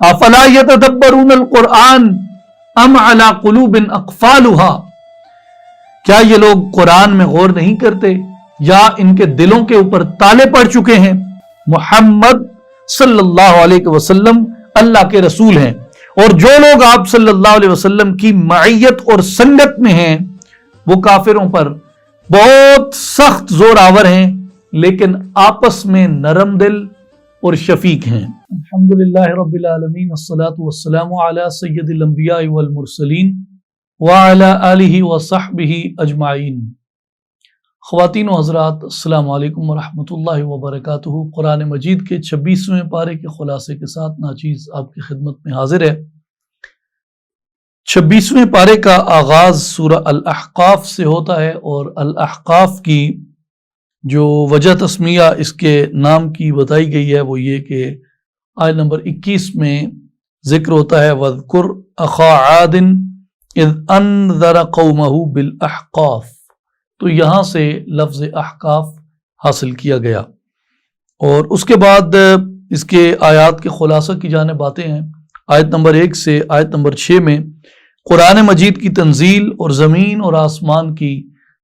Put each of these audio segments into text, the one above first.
افلا یتدبرون القرآن ام علی قلوب اقفالها، کیا یہ لوگ قرآن میں غور نہیں کرتے یا ان کے دلوں کے اوپر تالے پڑ چکے ہیں؟ محمد صلی اللہ علیہ وسلم اللہ کے رسول ہیں، اور جو لوگ آپ صلی اللہ علیہ وسلم کی معیت اور سنگت میں ہیں وہ کافروں پر بہت سخت زور آور ہیں، لیکن آپس میں نرم دل اور شفیق ہیں۔ الحمدللہ رب العالمین، الصلاۃ والسلام علی سید الانبیاء والمرسلین وعلی آلہ وصحبہ اجمعین۔ خواتین و حضرات، السلام علیکم ورحمۃ اللہ وبرکاتہ۔ قرآن مجید کے 26ویں پارے کے خلاصے کے ساتھ ناچیز آپ کی خدمت میں حاضر ہے۔ 26ویں پارے کا آغاز سورہ الاحقاف سے ہوتا ہے، اور الاحقاف کی جو وجہ تسمیہ اس کے نام کی بتائی گئی ہے وہ یہ کہ آیت نمبر 21 میں ذکر ہوتا ہے وَاذْكُرْ أَخَا عَادٍ إِذْ أَنذَرَ قَوْمَهُ بِالْأَحْقَافِ، تو یہاں سے لفظ احقاف حاصل کیا گیا، اور اس کے بعد اس کے آیات کے خلاصہ کی جانب آتے ہیں۔ آیت نمبر 1 سے آیت نمبر 6 میں قرآن مجید کی تنزیل اور زمین اور آسمان کی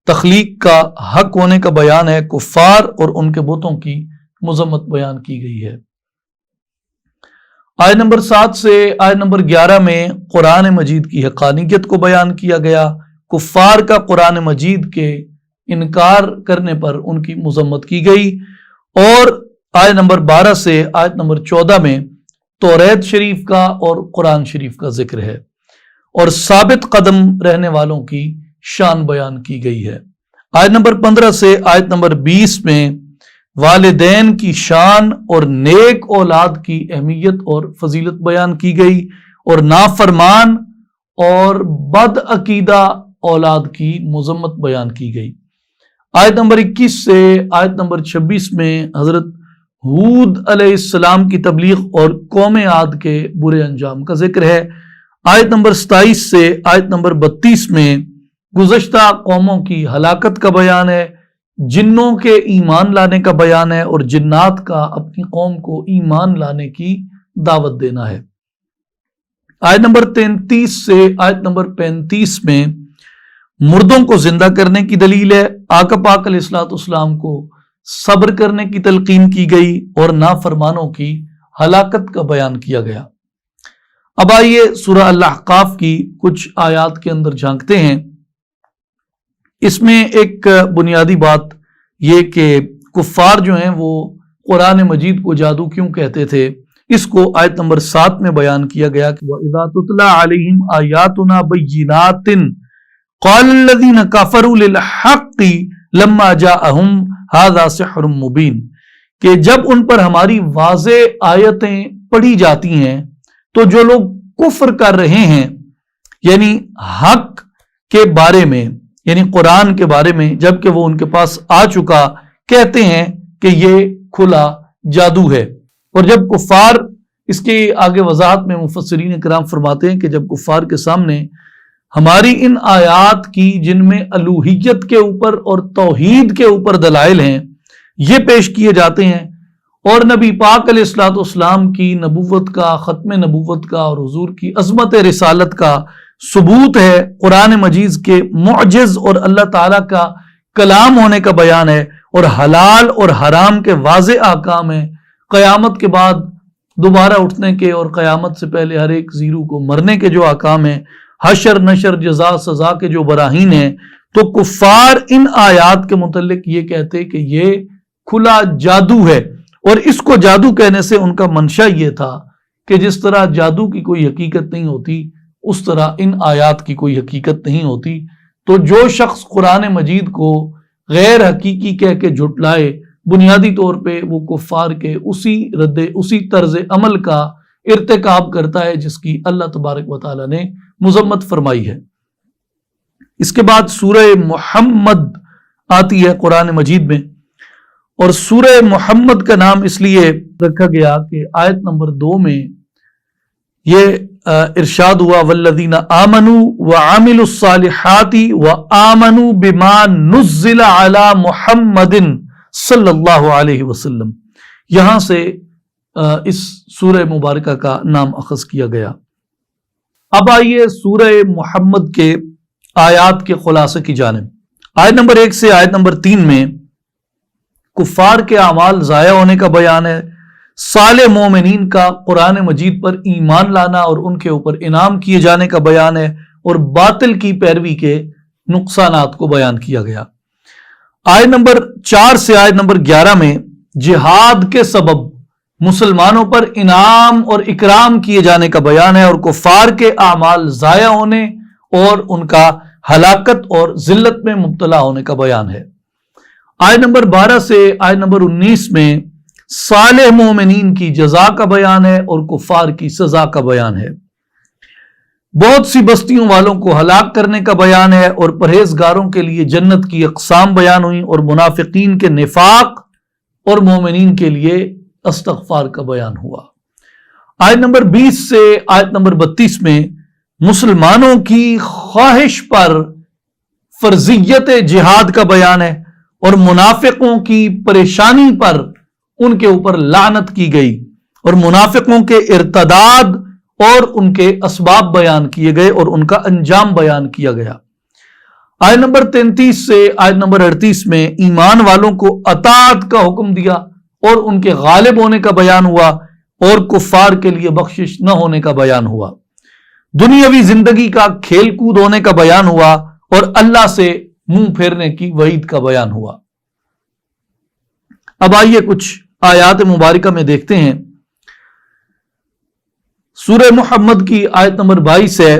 تخلیق کا حق ہونے کا بیان ہے، کفار اور ان کے بتوں کی مذمت بیان کی گئی ہے۔ آیت نمبر 7 سے آیت نمبر 11 میں قرآن مجید کی حقانیت کو بیان کیا گیا، کفار کا قرآن مجید کے انکار کرنے پر ان کی مذمت کی گئی، اور آیت نمبر 12 سے آیت نمبر 14 میں توریت شریف کا اور قرآن شریف کا ذکر ہے، اور ثابت قدم رہنے والوں کی شان بیان کی گئی ہے۔ آیت نمبر 15 سے آیت نمبر 20 میں والدین کی شان اور نیک اولاد کی اہمیت اور فضیلت بیان کی گئی، اور نافرمان اور بد عقیدہ اولاد کی مذمت بیان کی گئی۔ آیت نمبر 21 سے آیت نمبر 26 میں حضرت ہود علیہ السلام کی تبلیغ اور قوم عاد کے برے انجام کا ذکر ہے۔ آیت نمبر 27 سے آیت نمبر 32 میں گزشتہ قوموں کی ہلاکت کا بیان ہے، جنوں کے ایمان لانے کا بیان ہے، اور جنات کا اپنی قوم کو ایمان لانے کی دعوت دینا ہے۔ آیت نمبر 33 سے آیت نمبر 35 میں مردوں کو زندہ کرنے کی دلیل ہے، آقا پاک علیہ الصلوۃ والسلام کو صبر کرنے کی تلقین کی گئی، اور نافرمانوں کی ہلاکت کا بیان کیا گیا۔ اب آئیے سورہ الاحقاف کی کچھ آیات کے اندر جھانکتے ہیں۔ اس میں ایک بنیادی بات یہ کہ کفار جو ہیں وہ قرآن مجید کو جادو کیوں کہتے تھے، اس کو آیت نمبر 7 میں بیان کیا گیا کہ وَإِذَا تُتْلَى عَلَيْهِمْ آيَاتُنَا بَيِّنَاتٍ قَالَ الَّذِينَ كَفَرُوا لِلْحَقِّ لَمَّا جَاءَهُمْ هَذَا سِحْرٌ مُبِينٌ، کہ جب ان پر ہماری واضح آیتیں پڑھی جاتی ہیں تو جو لوگ کفر کر رہے ہیں، یعنی حق کے بارے میں، یعنی قرآن کے بارے میں، جبکہ وہ ان کے پاس آ چکا، کہتے ہیں کہ یہ کھلا جادو ہے۔ اور جب کفار، اس کے آگے وضاحت میں مفسرین کرام فرماتے ہیں کہ جب کفار کے سامنے ہماری ان آیات کی جن میں الوہیت کے اوپر اور توحید کے اوپر دلائل ہیں یہ پیش کیے جاتے ہیں، اور نبی پاک علیہ الصلوۃ والسلام کی نبوت کا، ختم نبوت کا، اور حضور کی عظمت رسالت کا ثبوت ہے، قرآن مجید کے معجز اور اللہ تعالیٰ کا کلام ہونے کا بیان ہے، اور حلال اور حرام کے واضح احکام ہیں، قیامت کے بعد دوبارہ اٹھنے کے اور قیامت سے پہلے ہر ایک زیرو کو مرنے کے جو احکام ہیں، حشر نشر جزا سزا کے جو براہین ہیں، تو کفار ان آیات کے متعلق یہ کہتے کہ یہ کھلا جادو ہے، اور اس کو جادو کہنے سے ان کا منشا یہ تھا کہ جس طرح جادو کی کوئی حقیقت نہیں ہوتی اس طرح ان آیات کی کوئی حقیقت نہیں ہوتی۔ تو جو شخص قرآن مجید کو غیر حقیقی کہہ کے جھٹلائے، بنیادی طور پہ وہ کفار کے اسی طرز عمل کا ارتکاب کرتا ہے جس کی اللہ تبارک و تعالیٰ نے مذمت فرمائی ہے۔ اس کے بعد سورہ محمد آتی ہے قرآن مجید میں، اور سورہ محمد کا نام اس لیے رکھا گیا کہ آیت نمبر 2 میں یہ ارشاد ہوا والذین آمنوا وعملوا الصالحات وآمنوا بما نزل علی محمد صلی اللہ علیہ وسلم۔ یہاں سے اس سورہ مبارکہ کا نام اخذ کیا گیا۔ اب آئیے سورہ محمد کے آیات کے خلاصے کی جانب۔ آیت نمبر 1 سے آیت نمبر 3 میں کفار کے اعمال ضائع ہونے کا بیان ہے، صالح مومنین کا قرآن مجید پر ایمان لانا اور ان کے اوپر انعام کیے جانے کا بیان ہے، اور باطل کی پیروی کے نقصانات کو بیان کیا گیا۔ آیت نمبر 4 سے آیت نمبر 11 میں جہاد کے سبب مسلمانوں پر انعام اور اکرام کیے جانے کا بیان ہے، اور کفار کے اعمال ضائع ہونے اور ان کا ہلاکت اور ذلت میں مبتلا ہونے کا بیان ہے۔ آیت نمبر 12 سے آیت نمبر 19 میں صالح مومنین کی جزا کا بیان ہے اور کفار کی سزا کا بیان ہے۔ بہت سی بستیوں والوں کو ہلاک کرنے کا بیان ہے، اور پرہیزگاروں کے لیے جنت کی اقسام بیان ہوئی، اور منافقین کے نفاق اور مومنین کے لیے استغفار کا بیان ہوا۔ آیت نمبر 20 سے آیت نمبر 32 میں مسلمانوں کی خواہش پر فرضیت جہاد کا بیان ہے، اور منافقوں کی پریشانی پر ان کے اوپر لعنت کی گئی، اور منافقوں کے ارتداد اور ان کے اسباب بیان کیے گئے اور ان کا انجام بیان کیا گیا۔ آیت نمبر 33 سے آیت نمبر 38 میں ایمان والوں کو اطاعت کا حکم دیا اور ان کے غالب ہونے کا بیان ہوا، اور کفار کے لیے بخشش نہ ہونے کا بیان ہوا۔ دنیاوی زندگی کا کھیل کود ہونے کا بیان ہوا، اور اللہ سے منہ پھیرنے کی وعید کا بیان ہوا۔ اب آئیے کچھ آیات مبارکہ میں دیکھتے ہیں۔ سورہ محمد کی آیت نمبر 22 ہے،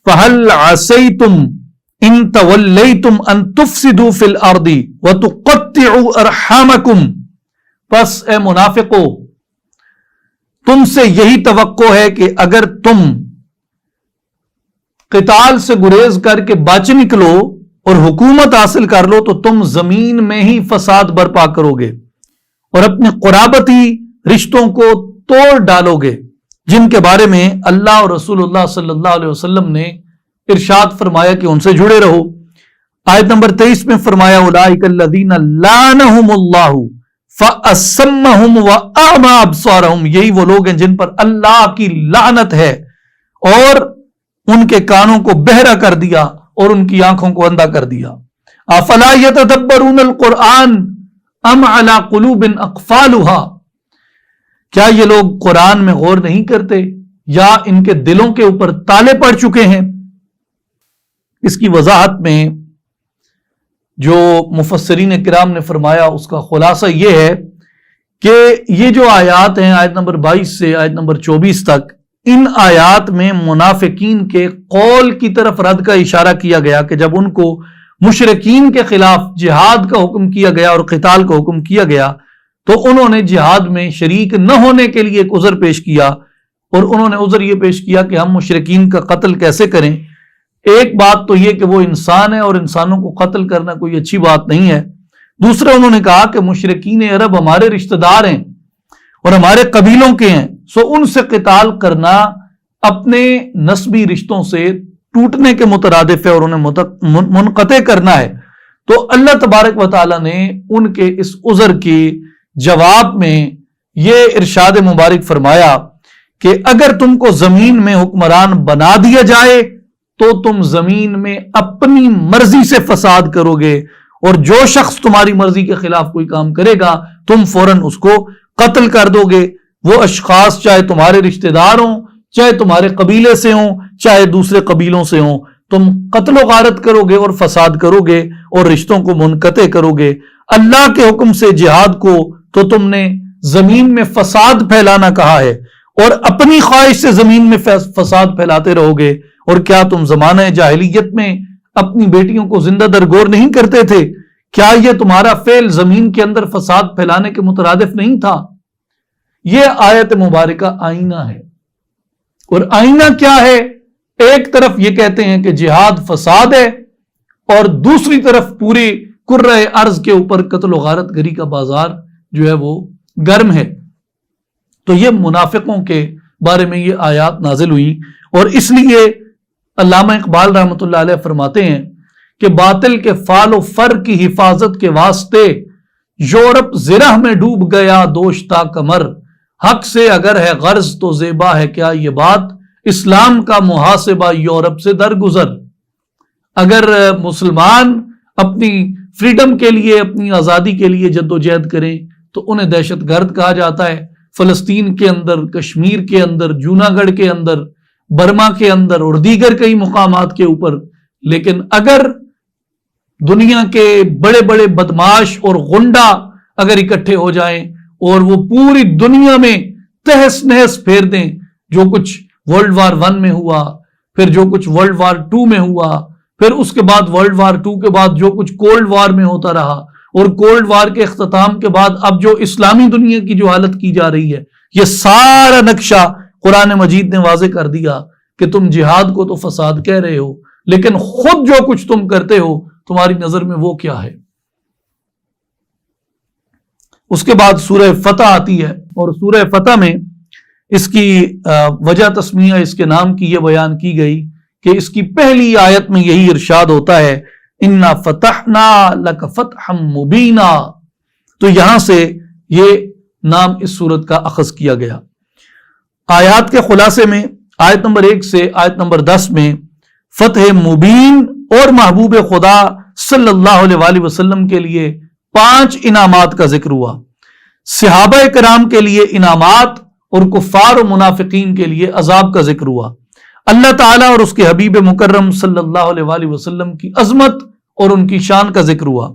فَهَلْ عَسَيْتُمْ إِن تَوَلَّيْتُمْ أَن تُفْسِدُوا فِي الْأَرْضِ وَتُقَطِّعُوا أَرْحَامَكُمْ، پس اے منافقو تم سے یہی توقع ہے کہ اگر تم قتال سے گریز کر کے بچ نکلو اور حکومت حاصل کر لو تو تم زمین میں ہی فساد برپا کرو گے، اور اپنے قرابتی رشتوں کو توڑ ڈالو گے، جن کے بارے میں اللہ اور رسول اللہ صلی اللہ علیہ وسلم نے ارشاد فرمایا کہ ان سے جڑے رہو۔ آیت نمبر 23 میں فرمایا اولئک الذین لعنہم اللہ فَأَسَمَّهُمْ وَأَعْمَى أَبْصَارَهُمْ، یہی وہ لوگ ہیں جن پر اللہ کی لعنت ہے اور ان کے کانوں کو بہرا کر دیا اور ان کی آنکھوں کو اندھا کر دیا۔ أَفَلَا يَتَدَبَّرُونَ الْقُرْآنَ أَمْ عَلَى قُلُوبٍ أَقْفَالُهَا، کیا یہ لوگ قرآن میں غور نہیں کرتے یا ان کے دلوں کے اوپر تالے پڑ چکے ہیں؟ اس کی وضاحت میں جو مفسرین کرام نے فرمایا اس کا خلاصہ یہ ہے کہ یہ جو آیات ہیں آیت نمبر 22 سے آیت نمبر 24 تک، ان آیات میں منافقین کے قول کی طرف رد کا اشارہ کیا گیا کہ جب ان کو مشرکین کے خلاف جہاد کا حکم کیا گیا اور قتال کا حکم کیا گیا تو انہوں نے جہاد میں شریک نہ ہونے کے لیے ایک عذر پیش کیا، اور انہوں نے عذر یہ پیش کیا کہ ہم مشرکین کا قتل کیسے کریں۔ ایک بات تو یہ کہ وہ انسان ہے اور انسانوں کو قتل کرنا کوئی اچھی بات نہیں ہے، دوسرا انہوں نے کہا کہ مشرکین عرب ہمارے رشتہ دار ہیں اور ہمارے قبیلوں کے ہیں، سو ان سے قتال کرنا اپنے نسبی رشتوں سے ٹوٹنے کے مترادف ہے اور انہیں منقطع کرنا ہے۔ تو اللہ تبارک و تعالیٰ نے ان کے اس عذر کے جواب میں یہ ارشاد مبارک فرمایا کہ اگر تم کو زمین میں حکمران بنا دیا جائے تو تم زمین میں اپنی مرضی سے فساد کرو گے، اور جو شخص تمہاری مرضی کے خلاف کوئی کام کرے گا تم فوراً اس کو قتل کر دو گے، وہ اشخاص چاہے تمہارے رشتہ دار ہوں، چاہے تمہارے قبیلے سے ہوں، چاہے دوسرے قبیلوں سے ہوں، تم قتل و غارت کرو گے اور فساد کرو گے اور رشتوں کو منقطع کرو گے۔ اللہ کے حکم سے جہاد کو تو تم نے زمین میں فساد پھیلانا کہا ہے، اور اپنی خواہش سے زمین میں فساد پھیلاتے رہو گے۔ اور کیا تم زمانہ جاہلیت میں اپنی بیٹیوں کو زندہ درگور نہیں کرتے تھے؟ کیا یہ تمہارا فعل زمین کے اندر فساد پھیلانے کے مترادف نہیں تھا؟ یہ آیت مبارکہ آئینہ ہے، اور آئینہ کیا ہے؟ ایک طرف یہ کہتے ہیں کہ جہاد فساد ہے، اور دوسری طرف پوری کرۂ ارض کے اوپر قتل و غارت گری کا بازار جو ہے وہ گرم ہے۔ تو یہ منافقوں کے بارے میں یہ آیات نازل ہوئی، اور اس لیے علامہ اقبال رحمۃ اللہ علیہ فرماتے ہیں کہ باطل کے فال و فر کی حفاظت کے واسطے یورپ زرہ میں ڈوب گیا دوشتا کمر، حق سے اگر ہے غرض تو زیبا ہے کیا یہ بات، اسلام کا محاسبہ یورپ سے درگزر۔ اگر مسلمان اپنی فریڈم کے لیے، اپنی آزادی کے لیے جدوجہد کریں تو انہیں دہشت گرد کہا جاتا ہے، فلسطین کے اندر، کشمیر کے اندر، جوناگڑھ کے اندر، برما کے اندر اور دیگر کئی مقامات کے اوپر۔ لیکن اگر دنیا کے بڑے بڑے بدماش اور غنڈہ اگر اکٹھے ہو جائیں اور وہ پوری دنیا میں تہس نہس پھیر دیں، جو کچھ ورلڈ وار 1 میں ہوا، پھر جو کچھ ورلڈ وار 2 میں ہوا، پھر اس کے بعد ورلڈ وار 2 کے بعد جو کچھ کولڈ وار میں ہوتا رہا، اور کولڈ وار کے اختتام کے بعد اب جو اسلامی دنیا کی جو حالت کی جا رہی ہے، یہ سارا نقشہ قرآن مجید نے واضح کر دیا کہ تم جہاد کو تو فساد کہہ رہے ہو، لیکن خود جو کچھ تم کرتے ہو تمہاری نظر میں وہ کیا ہے۔ اس کے بعد سورہ فتح آتی ہے، اور سورہ فتح میں اس کی وجہ تسمیہ اس کے نام کی یہ بیان کی گئی کہ اس کی پہلی آیت میں یہی ارشاد ہوتا ہے اِنَّا فَتَحْنَا لَكَ فَتْحًا مُبِينًا، تو یہاں سے یہ نام اس سورت کا اخذ کیا گیا۔ آیات کے خلاصے میں آیت نمبر 1 سے آیت نمبر 10 میں فتح مبین اور محبوب خدا صلی اللہ علیہ وآلہ وسلم کے لیے 5 انعامات کا ذکر ہوا، صحابہ کرام کے لیے انعامات اور کفار و منافقین کے لیے عذاب کا ذکر ہوا۔ اللہ تعالیٰ اور اس کے حبیب مکرم صلی اللہ علیہ وآلہ وسلم کی عظمت اور ان کی شان کا ذکر ہوا۔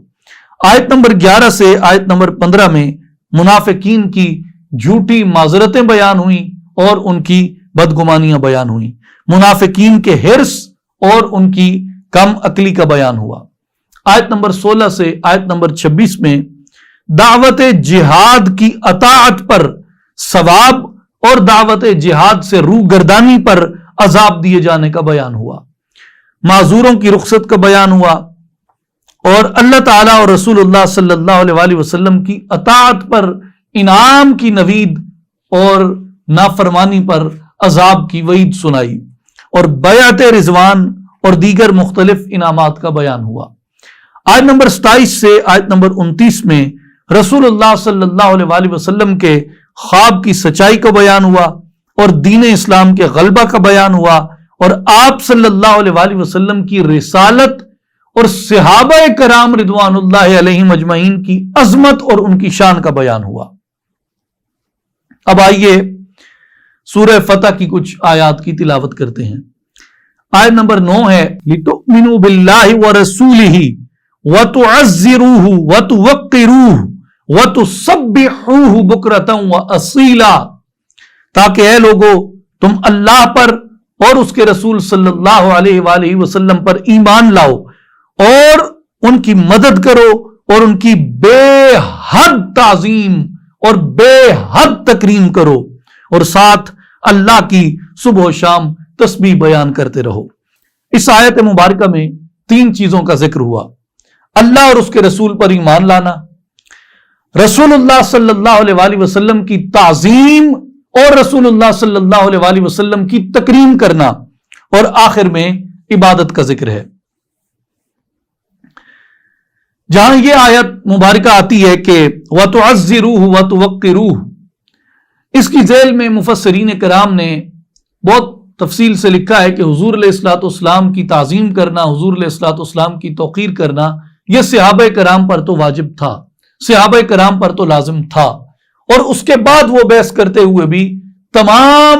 آیت نمبر 11 سے آیت نمبر 15 میں منافقین کی جھوٹی معذرتیں بیان ہوئیں اور ان کی بدگمانیاں بیان ہوئیں، منافقین کے حرص اور ان کی کم عقلی کا بیان ہوا۔ آیت نمبر 16 سے آیت نمبر 26 میں دعوت جہاد کی اطاعت پر ثواب اور دعوت جہاد سے روگردانی پر عذاب دیے جانے کا بیان ہوا، معذوروں کی رخصت کا بیان ہوا، اور اللہ تعالیٰ اور رسول اللہ صلی اللہ علیہ وآلہ وسلم کی اطاعت پر انعام کی نوید اور نافرمانی پر عذاب کی وعید سنائی، اور بیعت رضوان اور دیگر مختلف انعامات کا بیان ہوا۔ آیت نمبر 27 سے آیت نمبر 29 میں رسول اللہ صلی اللہ علیہ وآلہ وسلم کے خواب کی سچائی کا بیان ہوا اور دین اسلام کے غلبہ کا بیان ہوا، اور آپ صلی اللہ علیہ وآلہ وسلم کی رسالت اور صحابہ کرام رضوان اللہ علیہم اجمعین کی عظمت اور ان کی شان کا بیان ہوا۔ اب آئیے سورہ فتح کی کچھ آیات کی تلاوت کرتے ہیں۔ آیت نمبر 9 ہے لِتُؤْمِنُوا بِاللَّهِ وَرَسُولِهِ وَتُعَزِّرُوهُ وَتُوَقِّرُوهُ وَتُسَبِّحُوهُ بُكْرَةً وَأَصِيلًا، تاکہ اے لوگو تم اللہ پر اور اس کے رسول صلی اللہ علیہ وآلہ وسلم پر ایمان لاؤ اور ان کی مدد کرو اور ان کی بے حد تعظیم اور بے حد تکریم کرو، اور ساتھ اللہ کی صبح و شام تسبیح بیان کرتے رہو۔ اس آیت مبارکہ میں 3 چیزوں کا ذکر ہوا: اللہ اور اس کے رسول پر ایمان لانا، رسول اللہ صلی اللہ علیہ وآلہ وسلم کی تعظیم اور رسول اللہ صلی اللہ علیہ وآلہ وسلم کی تکریم کرنا، اور آخر میں عبادت کا ذکر ہے۔ جہاں یہ آیت مبارکہ آتی ہے کہ وَتُعَزِّرُوهُ وَتُوَقِّرُوهُ، اس کی ذیل میں مفسرین کرام نے بہت تفصیل سے لکھا ہے کہ حضور علیہ الصلوۃ والسلام کی تعظیم کرنا، حضور علیہ الصلوۃ والسلام کی توقیر کرنا، یہ صحابہ کرام پر تو واجب تھا، صحابہ کرام پر تو لازم تھا، اور اس کے بعد وہ بحث کرتے ہوئے بھی تمام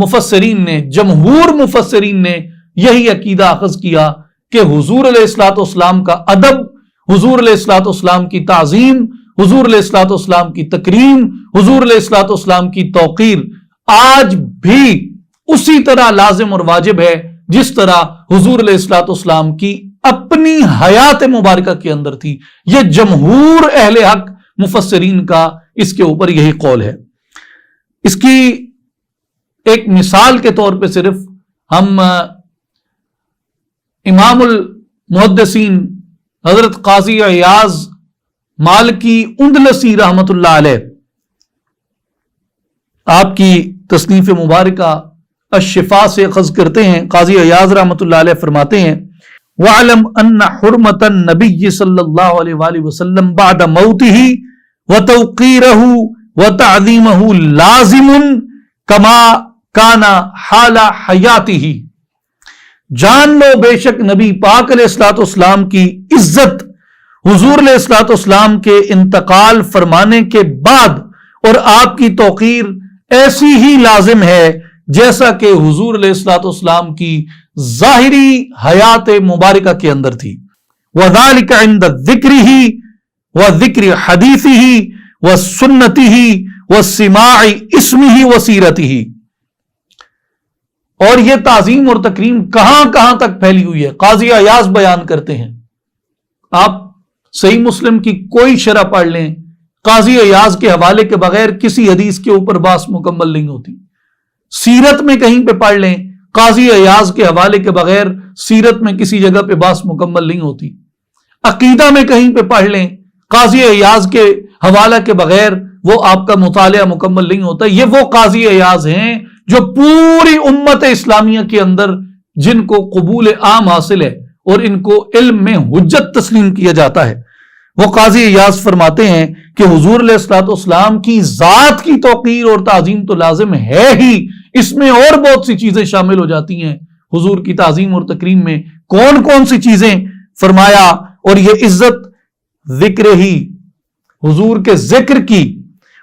مفسرین نے، جمہور مفسرین نے یہی عقیدہ اخذ کیا کہ حضور علیہ الصلوۃ والسلام کا ادب، حضور علیہ الصلوۃ والسلام کی تعظیم، حضور علیہ الصلوۃ والسلام کی تکریم، حضور علیہ الصلوۃ والسلام کی توقیر آج بھی اسی طرح لازم اور واجب ہے جس طرح حضور علیہ الصلوۃ والسلام کی اپنی حیات مبارکہ کے اندر تھی۔ یہ جمہور اہل حق مفسرین کا اس کے اوپر یہی قول ہے۔ اس کی ایک مثال کے طور پہ صرف ہم امام المحدثین حضرت قاضی عیاض مالکی اندلسی رحمت اللہ علیہ، آپ کی تصنیف مبارکہ الشفاء سے اخذ کرتے ہیں۔ قاضی عیاض رحمت اللہ علیہ فرماتے ہیں وَعْلَمْ أَنَّ حُرْمَةَ النَّبِيِّ صلی اللہ علیہ وآلہ وسلم بعد موتہ وتوقیرہ وتعظیمہ لازم کما کانا حال حیاتہ، جان لو بے شک نبی پاک علیہ الصلوۃ والسلام کی عزت حضور علیہ الصلوۃ والسلام کے انتقال فرمانے کے بعد اور آپ کی توقیر ایسی ہی لازم ہے جیسا کہ حضور علیہ الصلوۃ والسلام کی ظاہری حیات مبارکہ کے اندر تھی۔ وَذَلِكَ عِنْدَ ذِكْرِهِ وَذِكْرِ حَدِيثِهِ وَسُنَّتِهِ وَسِمَاعِ اسْمِهِ وَسِيرَتِهِ۔ اور یہ تعظیم اور تکریم کہاں کہاں تک پھیلی ہوئی ہے، قاضی عیاض بیان کرتے ہیں۔ آپ صحیح مسلم کی کوئی شرح پڑھ لیں، قاضی عیاض کے حوالے کے بغیر کسی حدیث کے اوپر بحث مکمل نہیں ہوتی۔ سیرت میں کہیں پہ پڑھ لیں، قاضی عیاض کے حوالے کے بغیر سیرت میں کسی جگہ پہ بحث مکمل نہیں ہوتی۔ عقیدہ میں کہیں پہ پڑھ لیں، قاضی عیاض کے حوالہ کے بغیر وہ آپ کا مطالعہ مکمل نہیں ہوتا۔ یہ وہ قاضی عیاض ہیں جو پوری امت اسلامیہ کے اندر جن کو قبول عام حاصل ہے اور ان کو علم میں حجت تسلیم کیا جاتا ہے۔ وہ قاضی عیاض فرماتے ہیں کہ حضور علیہ الصلوۃ والسلام کی ذات کی توقیر اور تعظیم تو لازم ہے ہی، اس میں اور بہت سی چیزیں شامل ہو جاتی ہیں۔ حضور کی تعظیم اور تکریم میں کون کون سی چیزیں فرمایا، اور یہ عزت ذکر ہی، حضور کے ذکر کی،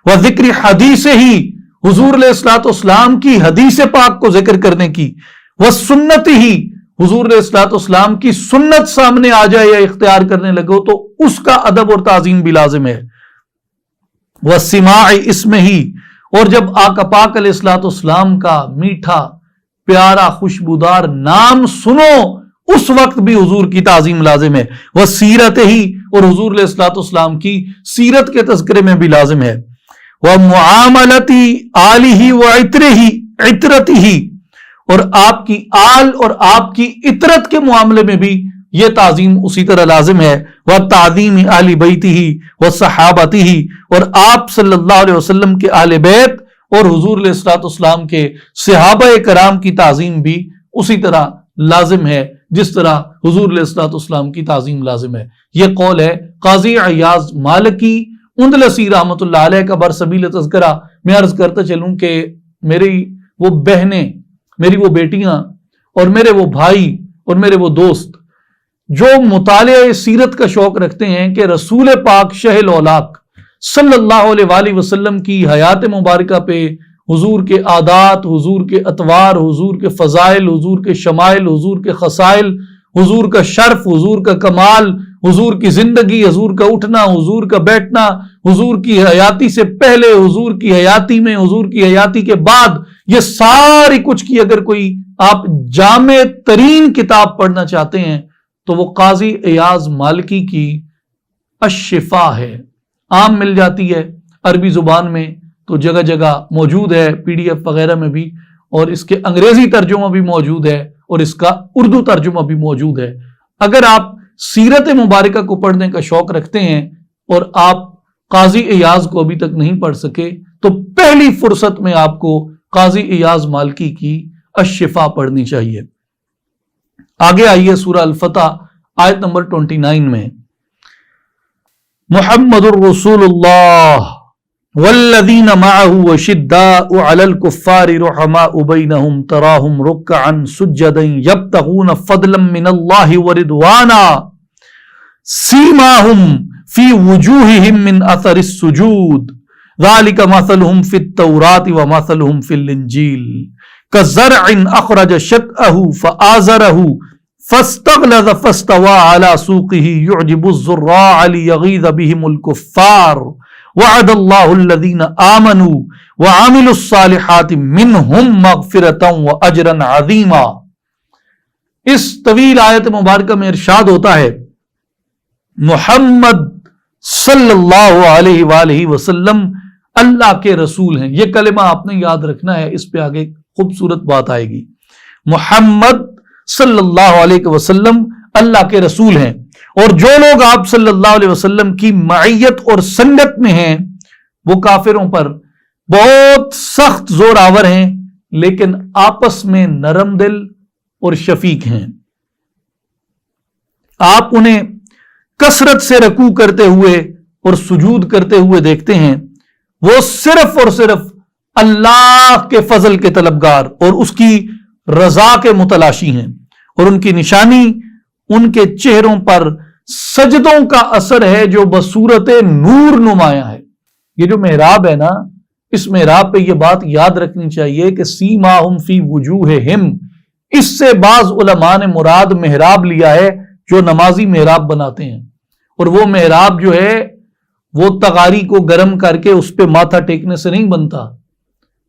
وہ ذکر حدیث ہی، حضور علیہ الصلوۃ والسلام کی حدیث پاک کو ذکر کرنے کی، وہ سنت ہی، حضور علیہ الصلوۃ والسلام کی سنت سامنے آ جائے یا اختیار کرنے لگو تو اس کا ادب اور تعظیم بھی لازم ہے۔ وہ سماع اسم ہی، اور جب آقا پاک علیہ الصلوۃ والسلام کا میٹھا پیارا خوشبودار نام سنو اس وقت بھی حضور کی تعظیم لازم ہے۔ وہ سیرت ہی، اور حضور علیہ الصلوۃ والسلام کی سیرت کے تذکرے میں بھی لازم ہے۔ وہ معاملتی آلہ و عطرتہ، اور آپ کی آل اور آپ کی عطرت کے معاملے میں بھی یہ تعظیم اسی طرح لازم ہے۔ وہ تعظیم اہل بیتہ و صحابتہ، اور آپ صلی اللہ علیہ وسلم کے اہل بیت اور حضور علیہ الصلوۃ والسلام کے صحابہ کرام کی تعظیم بھی اسی طرح لازم ہے جس طرح حضور علیہ الصلوۃ والسلام کی تعظیم لازم ہے۔ یہ قول ہے قاضی عیاض مالکی اندلسی رحمۃ اللہ علیہ کا برسبیل تذکرہ۔ میں عرض کرتا چلوں کہ میری وہ بہنیں، میری وہ بیٹیاں اور میرے وہ بھائی اور میرے وہ دوست جو مطالعہ سیرت کا شوق رکھتے ہیں کہ رسول پاک شہ الاولاق صلی اللہ علیہ وآلہ وسلم کی حیات مبارکہ پہ حضور کے عادات، حضور کے اطوار، حضور کے فضائل، حضور کے شمائل، حضور کے خصائل، حضور کا شرف، حضور کا کمال، حضور کی زندگی، حضور کا اٹھنا، حضور کا بیٹھنا، حضور کی حیاتی سے پہلے، حضور کی حیاتی میں، حضور کی حیاتی کے بعد، یہ ساری کچھ کی اگر کوئی آپ جامع ترین کتاب پڑھنا چاہتے ہیں تو وہ قاضی عیاض مالکی کی الشفا ہے۔ عام مل جاتی ہے عربی زبان میں تو جگہ جگہ موجود ہے، پی ڈی ایف وغیرہ میں بھی، اور اس کے انگریزی ترجمہ بھی موجود ہے اور اس کا اردو ترجمہ بھی موجود ہے۔ اگر آپ سیرت مبارکہ کو پڑھنے کا شوق رکھتے ہیں اور آپ قاضی عیاض کو ابھی تک نہیں پڑھ سکے تو پہلی فرصت میں آپ کو قاضی عیاض مالکی کی الشفا پڑھنی چاہیے۔ آگے آئیے سورہ الفتح آیت نمبر 29 میں، محمد الرسول اللہ والذین معه وشداء علی الکفار رحماء بینہم تراہم رکعا سجدا یبتغون فضلا من اللہ ورضوانا سیماہم فی وجوہہم من اثر السجود ذالک مثلہم فی التوراۃ ومثلہم فی الانجیل کزرع اخرج شطأہ فآزرہ فاستغلظ فاستوى على سوقه يعجب الزراع ليغيظ بهم الكفار وعد الله الذين آمنوا وعملوا الصالحات منهم مغفرة وأجرا عظيما۔ اس طویل آیت مبارکہ میں ارشاد ہوتا ہے محمد صلی اللہ علیہ وآلہ وسلم اللہ کے رسول ہیں۔ یہ کلمہ آپ نے یاد رکھنا ہے، اس پہ آگے خوبصورت بات آئے گی۔ محمد صلی اللہ علیہ وسلم اللہ کے رسول ہیں، اور جو لوگ آپ صلی اللہ علیہ وسلم کی معیت اور سنگت میں ہیں وہ کافروں پر بہت سخت زور آور ہیں لیکن آپس میں نرم دل اور شفیق ہیں۔ آپ انہیں کثرت سے رکوع کرتے ہوئے اور سجود کرتے ہوئے دیکھتے ہیں، وہ صرف اور صرف اللہ کے فضل کے طلبگار اور اس کی رضا کے متلاشی ہیں، اور ان کی نشانی ان کے چہروں پر سجدوں کا اثر ہے جو بصورت نور نمایاں ہے۔ یہ جو محراب ہے نا، اس محراب پہ یہ بات یاد رکھنی چاہیے کہ سیماہم فی وجوہہم، اس سے بعض علماء نے مراد محراب لیا ہے جو نمازی محراب بناتے ہیں، اور وہ محراب جو ہے وہ تغاری کو گرم کر کے اس پہ ماتھا ٹیکنے سے نہیں بنتا،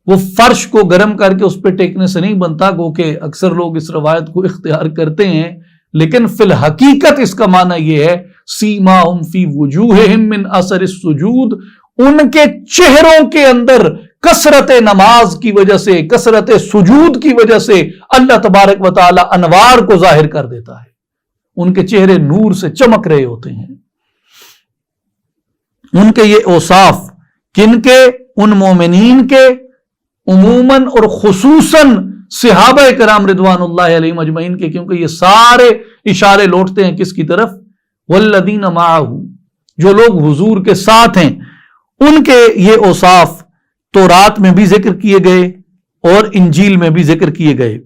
وہ فرش کو گرم کر کے اس پہ ٹیکنے سے نہیں بنتا، گو کہ اکثر لوگ اس روایت کو اختیار کرتے ہیں، لیکن فی الحقیقت اس کا معنی یہ ہے سیماہم فی وجوہہم من اثر السجود، ان کے چہروں کے اندر کثرت نماز کی وجہ سے، کثرت سجود کی وجہ سے اللہ تبارک و تعالی انوار کو ظاہر کر دیتا ہے، ان کے چہرے نور سے چمک رہے ہوتے ہیں۔ ان کے یہ اوصاف کن کے؟ ان مومنین کے، عموماً اور خصوصاً صحابہ کرام رضوان اللہ علیہم اجمعین کے، کیونکہ یہ سارے اشارے لوٹتے ہیں کس کی طرف؟ والذین معہ، جو لوگ حضور کے ساتھ ہیں، ان کے یہ اوصاف تورات میں بھی ذکر کیے گئے اور انجیل میں بھی ذکر کیے گئے۔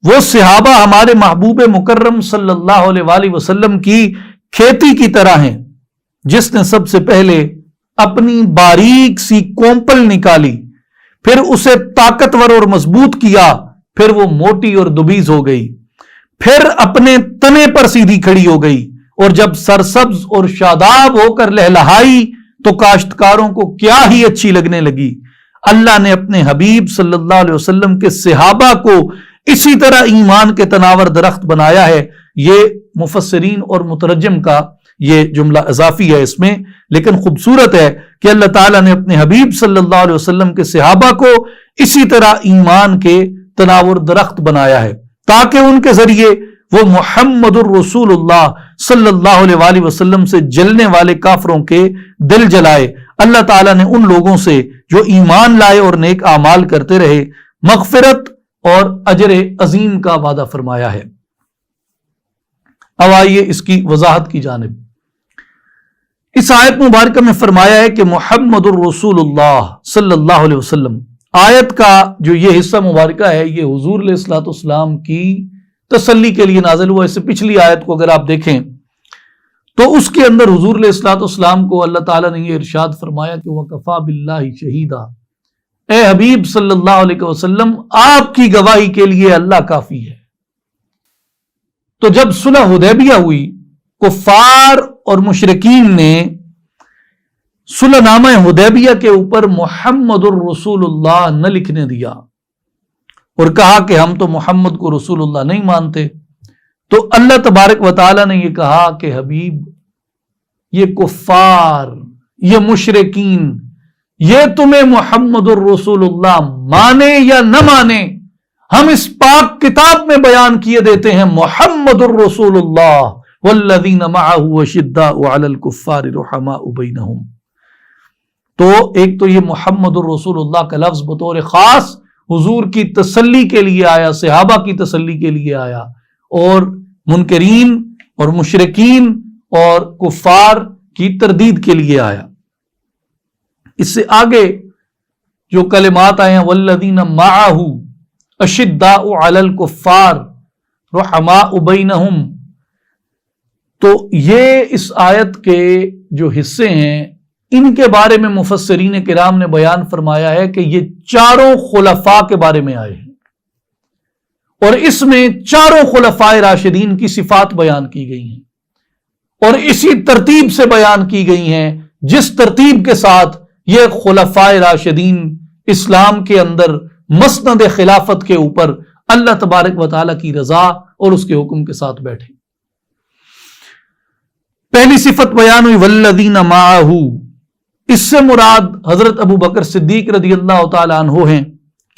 وہ صحابہ ہمارے محبوب مکرم صلی اللہ علیہ وآلہ وسلم کی کھیتی کی طرح ہیں، جس نے سب سے پہلے اپنی باریک سی کومپل نکالی، پھر اسے طاقتور اور مضبوط کیا، پھر وہ موٹی اور دبیز ہو گئی، پھر اپنے تنے پر سیدھی کھڑی ہو گئی، اور جب سرسبز اور شاداب ہو کر لہلہائی تو کاشتکاروں کو کیا ہی اچھی لگنے لگی۔ اللہ نے اپنے حبیب صلی اللہ علیہ وسلم کے صحابہ کو اسی طرح ایمان کے تناور درخت بنایا ہے۔ یہ مفسرین اور مترجم کا یہ جملہ اضافی ہے اس میں، لیکن خوبصورت ہے کہ اللہ تعالیٰ نے اپنے حبیب صلی اللہ علیہ وسلم کے صحابہ کو اسی طرح ایمان کے تناور درخت بنایا ہے، تاکہ ان کے ذریعے وہ محمد الرسول اللہ صلی اللہ علیہ وآلہ وسلم سے جلنے والے کافروں کے دل جلائے۔ اللہ تعالیٰ نے ان لوگوں سے جو ایمان لائے اور نیک اعمال کرتے رہے مغفرت اور اجر عظیم کا وعدہ فرمایا ہے۔ اب آئیے اس کی وضاحت کی جانب۔ اس آیت مبارکہ میں فرمایا ہے کہ محمد الرسول اللہ صلی اللہ علیہ وسلم، آیت کا جو یہ حصہ مبارکہ ہے یہ حضور علیہ الصلوۃ والسلام کی تسلی کے لیے نازل ہوا۔ اس سے پچھلی آیت کو اگر آپ دیکھیں تو اس کے اندر حضور علیہ الصلوۃ والسلام کو اللہ تعالیٰ نے یہ ارشاد فرمایا کہ وَكَفَى بِاللَّهِ شَهِيدًا، اے حبیب صلی اللہ علیہ وسلم آپ کی گواہی کے لیے اللہ کافی ہے۔ تو جب صلح حدیبیہ ہوئی، کفار اور مشرکین نے صلح نامہ حدیبیہ کے اوپر محمد الرسول اللہ نہ لکھنے دیا اور کہا کہ ہم تو محمد کو رسول اللہ نہیں مانتے، تو اللہ تبارک و تعالی نے یہ کہا کہ حبیب، یہ کفار، یہ مشرکین، یہ تمہیں محمد الرسول اللہ مانے یا نہ مانے، ہم اس پاک کتاب میں بیان کیے دیتے ہیں محمد الرسول اللہ والذین معه اشداء علی الکفار رحماء بینہم۔ تو ایک تو یہ محمد الرسول اللہ کا لفظ بطور خاص حضور کی تسلی کے لیے آیا، صحابہ کی تسلی کے لیے آیا، اور منکرین اور مشرکین اور کفار کی تردید کے لیے آیا۔ اس سے آگے جو کلمات آئے ہیں والذین معہ اشداء علی الکفار رحماء بینہم، تو یہ اس آیت کے جو حصے ہیں ان کے بارے میں مفسرین کرام نے بیان فرمایا ہے کہ یہ چاروں خلفاء کے بارے میں آئے ہیں، اور اس میں چاروں خلفاء راشدین کی صفات بیان کی گئی ہیں، اور اسی ترتیب سے بیان کی گئی ہیں جس ترتیب کے ساتھ یہ خلفاء راشدین اسلام کے اندر مسند خلافت کے اوپر اللہ تبارک و تعالیٰ کی رضا اور اس کے حکم کے ساتھ بیٹھے۔ پہلی صفت بیان ہوئی والذین معہ، اس سے مراد حضرت ابو بکر صدیق رضی اللہ تعالیٰ عنہ ہیں،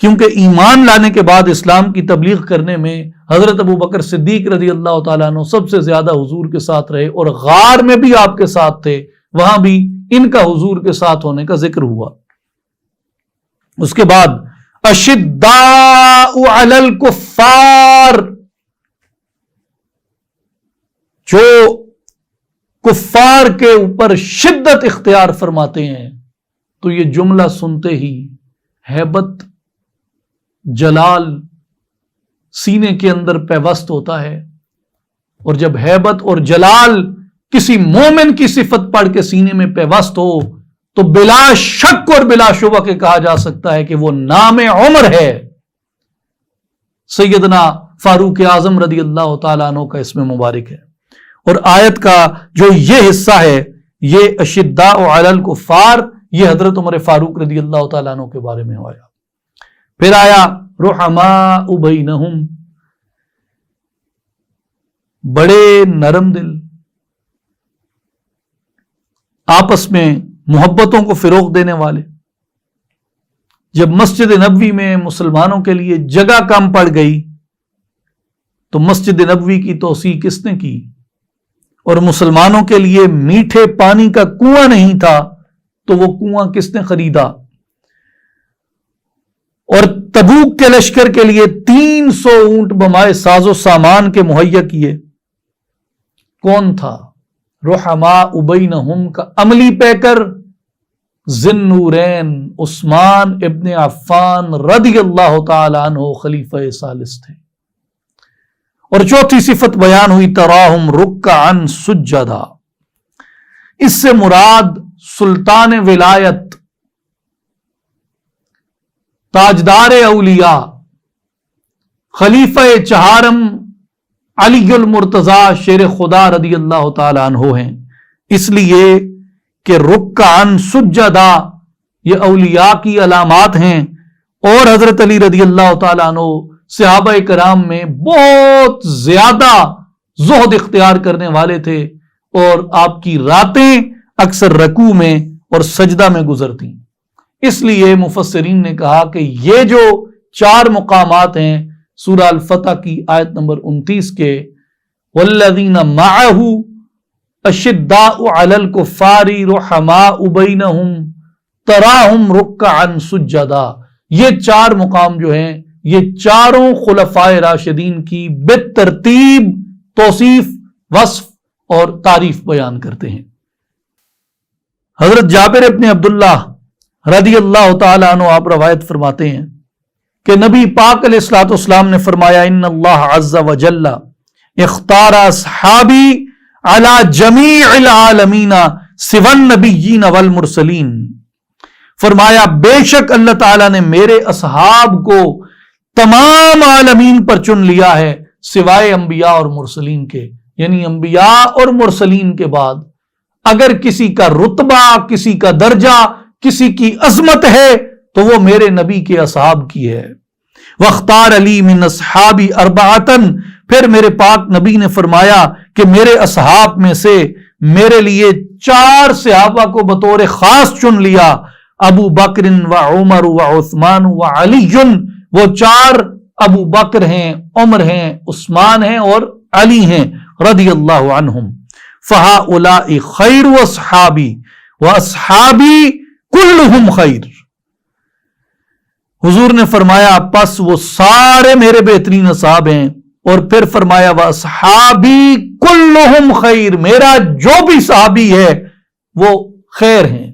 کیونکہ ایمان لانے کے بعد اسلام کی تبلیغ کرنے میں حضرت ابو بکر صدیق رضی اللہ تعالیٰ عنہ سب سے زیادہ حضور کے ساتھ رہے، اور غار میں بھی آپ کے ساتھ تھے، وہاں بھی ان کا حضور کے ساتھ ہونے کا ذکر ہوا۔ اس کے بعد اشداء علی الکفار، جو کفار کے اوپر شدت اختیار فرماتے ہیں، تو یہ جملہ سنتے ہی ہیبت، جلال سینے کے اندر پیوست ہوتا ہے، اور جب ہیبت اور جلال کسی مومن کی صفت پڑھ کے سینے میں پیوست ہو تو بلا شک اور بلا شبہ کے کہا جا سکتا ہے کہ وہ نام عمر ہے۔ سیدنا فاروق اعظم رضی اللہ تعالیٰ عنہ کا اسم مبارک ہے۔ اور آیت کا جو یہ حصہ ہے یہ اشداء علی الکفار، یہ حضرت عمر فاروق رضی اللہ تعالیٰ عنہ کے بارے میں آیا۔ پھر آیا رحماء بینہم، بڑے نرم دل، آپس میں محبتوں کو فروغ دینے والے۔ جب مسجد نبوی میں مسلمانوں کے لیے جگہ کم پڑ گئی تو مسجد نبوی کی توسیع کس نے کی؟ اور مسلمانوں کے لیے میٹھے پانی کا کنواں نہیں تھا تو وہ کنواں کس نے خریدا؟ اور تبوک کے لشکر کے لیے 300 اونٹ بمائے ساز و سامان کے مہیا کیے، کون تھا؟ رحماء بینہم کا عملی پیکر ذی النورین عثمان ابن عفان رضی اللہ تعالی عنہ خلیفہ ثالث تھے۔ اور چوتھی صفت بیان ہوئی تراہم رکعا سجدا، اس سے مراد سلطان ولایت، تاجدار اولیاء، خلیفہ چہارم علی المرتضی شیر خدا رضی اللہ تعالی عنہ ہیں، اس لیے کہ رکعا سجدا یہ اولیاء کی علامات ہیں۔ اور حضرت علی رضی اللہ تعالی عنہ صحابہ کرام میں بہت زیادہ زہد اختیار کرنے والے تھے، اور آپ کی راتیں اکثر رکوع میں اور سجدہ میں گزرتی۔ اس لیے مفسرین نے کہا کہ یہ جو 4 مقامات ہیں سورہ الفتح کی آیت نمبر 29 کے والذین معہ اشداء علی الکفار رحماء بینہم تراہم رکعا سجدا، یہ 4 مقام جو ہیں یہ چاروں خلفائے راشدین کی بالترتیب توصیف، وصف اور تعریف بیان کرتے ہیں۔ حضرت جابر ابن عبداللہ رضی اللہ تعالی عنہ آپ روایت فرماتے ہیں کہ نبی پاک علیہ الصلوۃ والسلام نے فرمایا ان اللہ عز وجل اختار اصحابی علی جمیع العالمین سوى النبیین والمرسلین، فرمایا بے شک اللہ تعالیٰ نے میرے اصحاب کو تمام عالمین پر چن لیا ہے سوائے انبیاء اور مرسلین کے، یعنی انبیاء اور مرسلین کے بعد اگر کسی کا رتبہ، کسی کا درجہ، کسی کی عظمت ہے تو وہ میرے نبی کے اصحاب کی ہے۔ واختار علی من اصحابی اربعۃ، پھر میرے پاک نبی نے فرمایا کہ میرے اصحاب میں سے میرے لیے 4 صحابہ کو بطور خاص چن لیا، ابو بکر و عمر و عثمان و علی، وہ 4 ابو بکر ہیں، عمر ہیں، عثمان ہیں اور علی ہیں رضی اللہ عنہم۔ فہؤلاء خیر اصحابی واصحابی کلہم خیر، حضور نے فرمایا پس وہ سارے میرے بہترین اصحاب ہیں، اور پھر فرمایا واصحابی کلہم خیر، میرا جو بھی صحابی ہے وہ خیر ہیں۔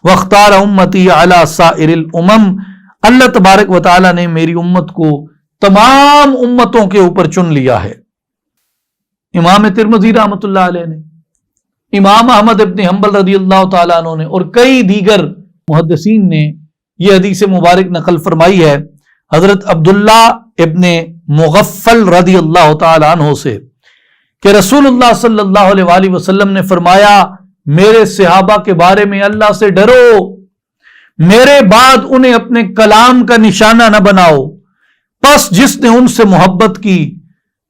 واختار امتی علی سائر الامم، اللہ تبارک و تعالی نے میری امت کو تمام امتوں کے اوپر چن لیا ہے۔ امام ترمذی رحمۃ اللہ علیہ نے، امام احمد ابن حنبل رضی اللہ تعالیٰ عنہ نے، اور کئی دیگر محدثین نے یہ حدیث مبارک نقل فرمائی ہے حضرت عبداللہ ابن مغفل رضی اللہ تعالیٰ عنہ سے کہ رسول اللہ صلی اللہ علیہ وآلہ وسلم نے فرمایا میرے صحابہ کے بارے میں اللہ سے ڈرو، میرے بعد انہیں اپنے کلام کا نشانہ نہ بناؤ، پس جس نے ان سے محبت کی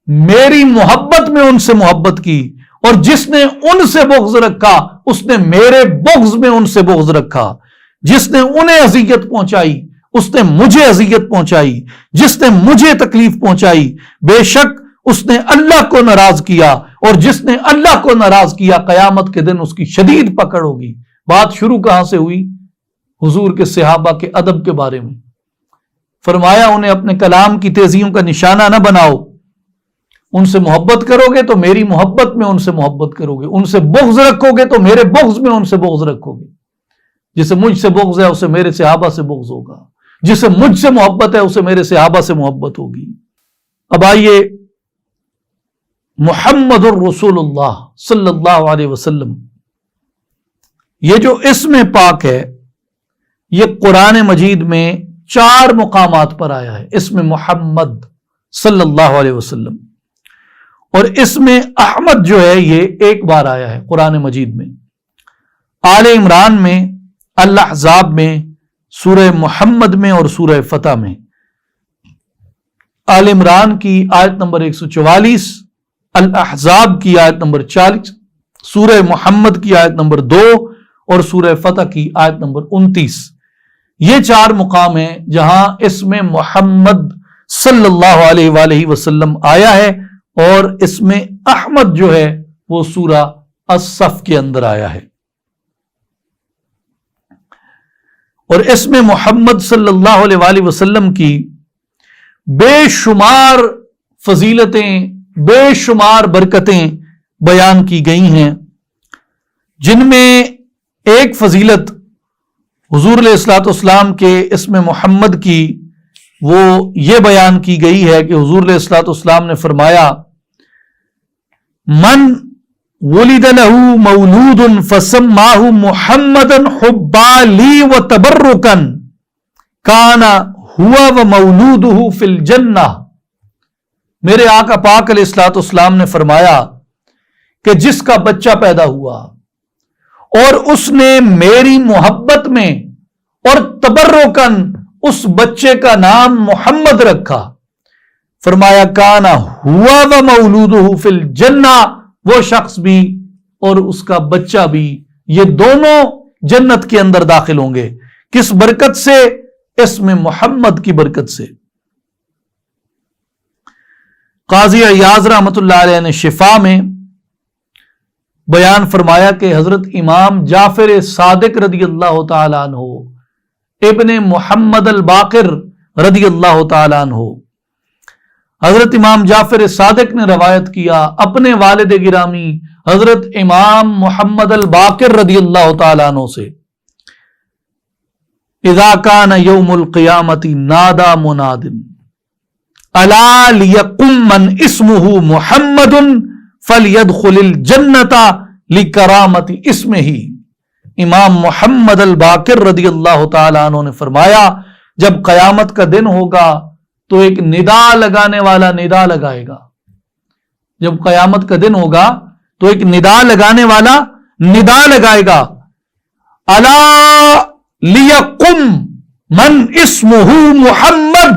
میری محبت میں ان سے محبت کی، اور جس نے ان سے بغض رکھا اس نے میرے بغض میں ان سے بغض رکھا، جس نے انہیں اذیت پہنچائی اس نے مجھے اذیت پہنچائی، جس نے مجھے تکلیف پہنچائی بے شک اس نے اللہ کو ناراض کیا، اور جس نے اللہ کو ناراض کیا قیامت کے دن اس کی شدید پکڑ ہوگی۔ بات شروع کہاں سے ہوئی؟ حضور کے صحابہ کے ادب کے بارے میں فرمایا انہیں اپنے کلام کی تیزیوں کا نشانہ نہ بناؤ، ان سے محبت کرو گے تو میری محبت میں ان سے محبت کرو گے، ان سے بغض رکھو گے تو میرے بغض میں ان سے بغض رکھو گے۔ جسے مجھ سے بغض ہے اسے میرے صحابہ سے بغض ہوگا، جسے مجھ سے محبت ہے اسے میرے صحابہ سے محبت ہوگی۔ اب آئیے محمد الرسول اللہ صلی اللہ علیہ وسلم، یہ جو اسم پاک ہے یہ قرآن مجید میں 4 مقامات پر آیا ہے، اسم محمد صلی اللہ علیہ وسلم، اور اسم احمد جو ہے یہ 1 بار آیا ہے قرآن مجید میں، آل عمران میں، الاحزاب میں، سورہ محمد میں اور سورہ فتح میں۔ آل عمران کی آیت نمبر 144، الاحزاب کی آیت نمبر 40، سورہ محمد کی آیت نمبر 2 اور سورہ فتح کی آیت نمبر 29۔ یہ 4 مقام ہیں جہاں اسم محمد صلی اللہ علیہ وآلہ وسلم آیا ہے، اور اسم احمد جو ہے وہ سورہ الصف کے اندر آیا ہے۔ اور اسم محمد صلی اللہ علیہ وآلہ وسلم کی بے شمار فضیلتیں، بے شمار برکتیں بیان کی گئی ہیں، جن میں ایک فضیلت حضور علیہ الصلوۃ والسلام کے اسم محمد کی وہ یہ بیان کی گئی ہے کہ حضور علیہ الصلوۃ والسلام نے فرمایا، من ولد له مولود فسماه محمدا حبا لی وتبرکا کان هو ومولوده فی الجنہ۔ میرے آقا پاک علیہ الصلوۃ والسلام نے فرمایا کہ جس کا بچہ پیدا ہوا اور اس نے میری محبت میں اور تبرکن اس بچے کا نام محمد رکھا، فرمایا کانا ہوا ومولودہ فی الجنہ، وہ شخص بھی اور اس کا بچہ بھی یہ دونوں جنت کے اندر داخل ہوں گے۔ کس برکت سے؟ اسم محمد کی برکت سے۔ قاضی عیاض رحمۃ اللہ علیہ نے شفا میں بیان فرمایا کہ حضرت امام جعفر صادق رضی اللہ تعالیٰ عنہ ابن محمد الباقر رضی اللہ تعالیٰ عنہ، حضرت امام جعفر صادق نے روایت کیا اپنے والد گرامی حضرت امام محمد الباقر رضی اللہ تعالیٰ عنہ سے، اذا کان یوم القیامت نادا مناد الا لیقم من اسمہ محمد فلیدخل الجنۃ لکرامت اسمہ۔ امام محمد الباقر رضی اللہ تعالیٰ عنہ نے فرمایا جب قیامت کا دن ہوگا تو ایک ندا لگانے والا ندا لگائے گا، جب قیامت کا دن ہوگا تو ایک ندا لگانے والا ندا لگائے گا، الا لیقم من اسمہ محمد،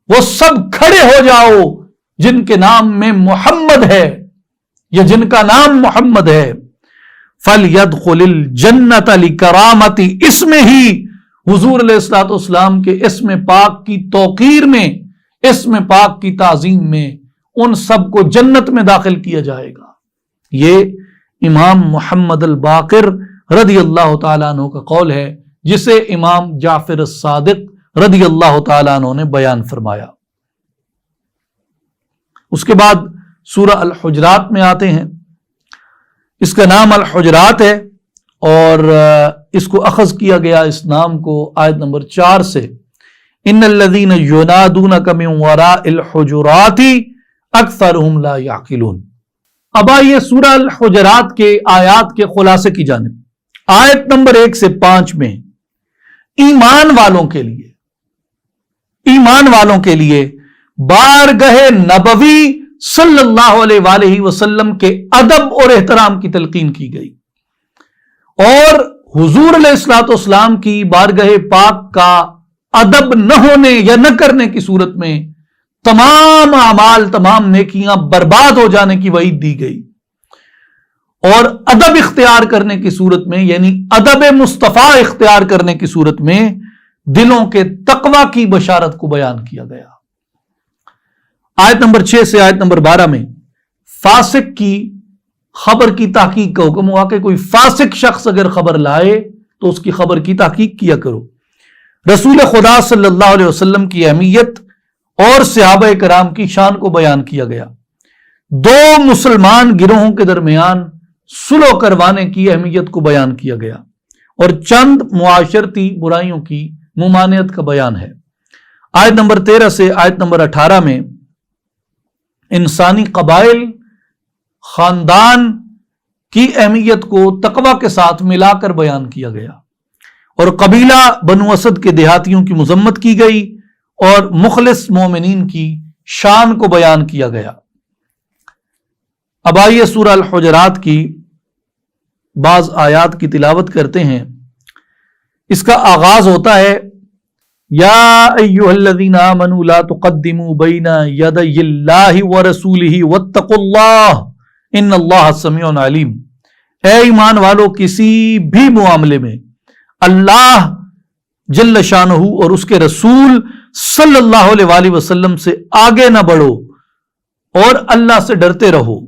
وہ سب کھڑے ہو جاؤ جن کے نام میں محمد ہے یا جن کا نام محمد ہے، فَلْيَدْخُلِ الْجَنَّةَ لِكَرَامَةِ اسْمِهِ، حضور علیہ الصلوۃ والسلام کے اسم پاک کی توقیر میں، اسم پاک کی تعظیم میں ان سب کو جنت میں داخل کیا جائے گا۔ یہ امام محمد الباقر رضی اللہ تعالیٰ عنہ کا قول ہے جسے امام جعفر الصادق رضی اللہ تعالیٰ عنہ نے بیان فرمایا۔ اس کے بعد سورہ الحجرات میں آتے ہیں۔ اس کا نام الحجرات ہے اور اس کو اخذ کیا گیا اس نام کو آیت نمبر 4 سے، ان الذین ینادونک من وراء الحجرات اکثرهم لا یعقلون۔ اب آئیے سورہ الحجرات کے آیات کے خلاصے کی جانب۔ آیت نمبر 1 سے 5 میں ایمان والوں کے لیے، ایمان والوں کے لیے بارگاہ نبوی صلی اللہ علیہ وآلہ وسلم کے ادب اور احترام کی تلقین کی گئی، اور حضور علیہ الصلوۃ والسلام کی بارگاہ پاک کا ادب نہ ہونے یا نہ کرنے کی صورت میں تمام اعمال، تمام نیکیاں برباد ہو جانے کی وعید دی گئی، اور ادب اختیار کرنے کی صورت میں، یعنی ادب مصطفیٰ اختیار کرنے کی صورت میں دلوں کے تقوی کی بشارت کو بیان کیا گیا۔ آیت نمبر 6 سے آیت نمبر 12 میں فاسق کی خبر کی تحقیق کا حکم ہوا کہ کوئی فاسق شخص اگر خبر لائے تو اس کی خبر کی تحقیق کیا کرو۔ رسول خدا صلی اللہ علیہ وسلم کی اہمیت اور صحابہ کرام کی شان کو بیان کیا گیا۔ 2 مسلمان گروہوں کے درمیان صلح کروانے کی اہمیت کو بیان کیا گیا، اور چند معاشرتی برائیوں کی ممانعت کا بیان ہے۔ آیت نمبر 13 سے آیت نمبر 18 میں انسانی قبائل، خاندان کی اہمیت کو تقوی کے ساتھ ملا کر بیان کیا گیا، اور قبیلہ بنو اسد کے دیہاتیوں کی مذمت کی گئی اور مخلص مومنین کی شان کو بیان کیا گیا۔ اب آئیے سورہ الحجرات کی بعض آیات کی تلاوت کرتے ہیں۔ اس کا آغاز ہوتا ہے یا ایھا الذین آمنوا لا تقدموا بین یدی اللہ ورسولہ واتقوا اللہ ان اللہ سمیع علیم۔ اے ایمان والو، کسی بھی معاملے میں اللہ جل شانہ اور اس کے رسول صلی اللہ علیہ وآلہ وسلم سے آگے نہ بڑھو اور اللہ سے ڈرتے رہو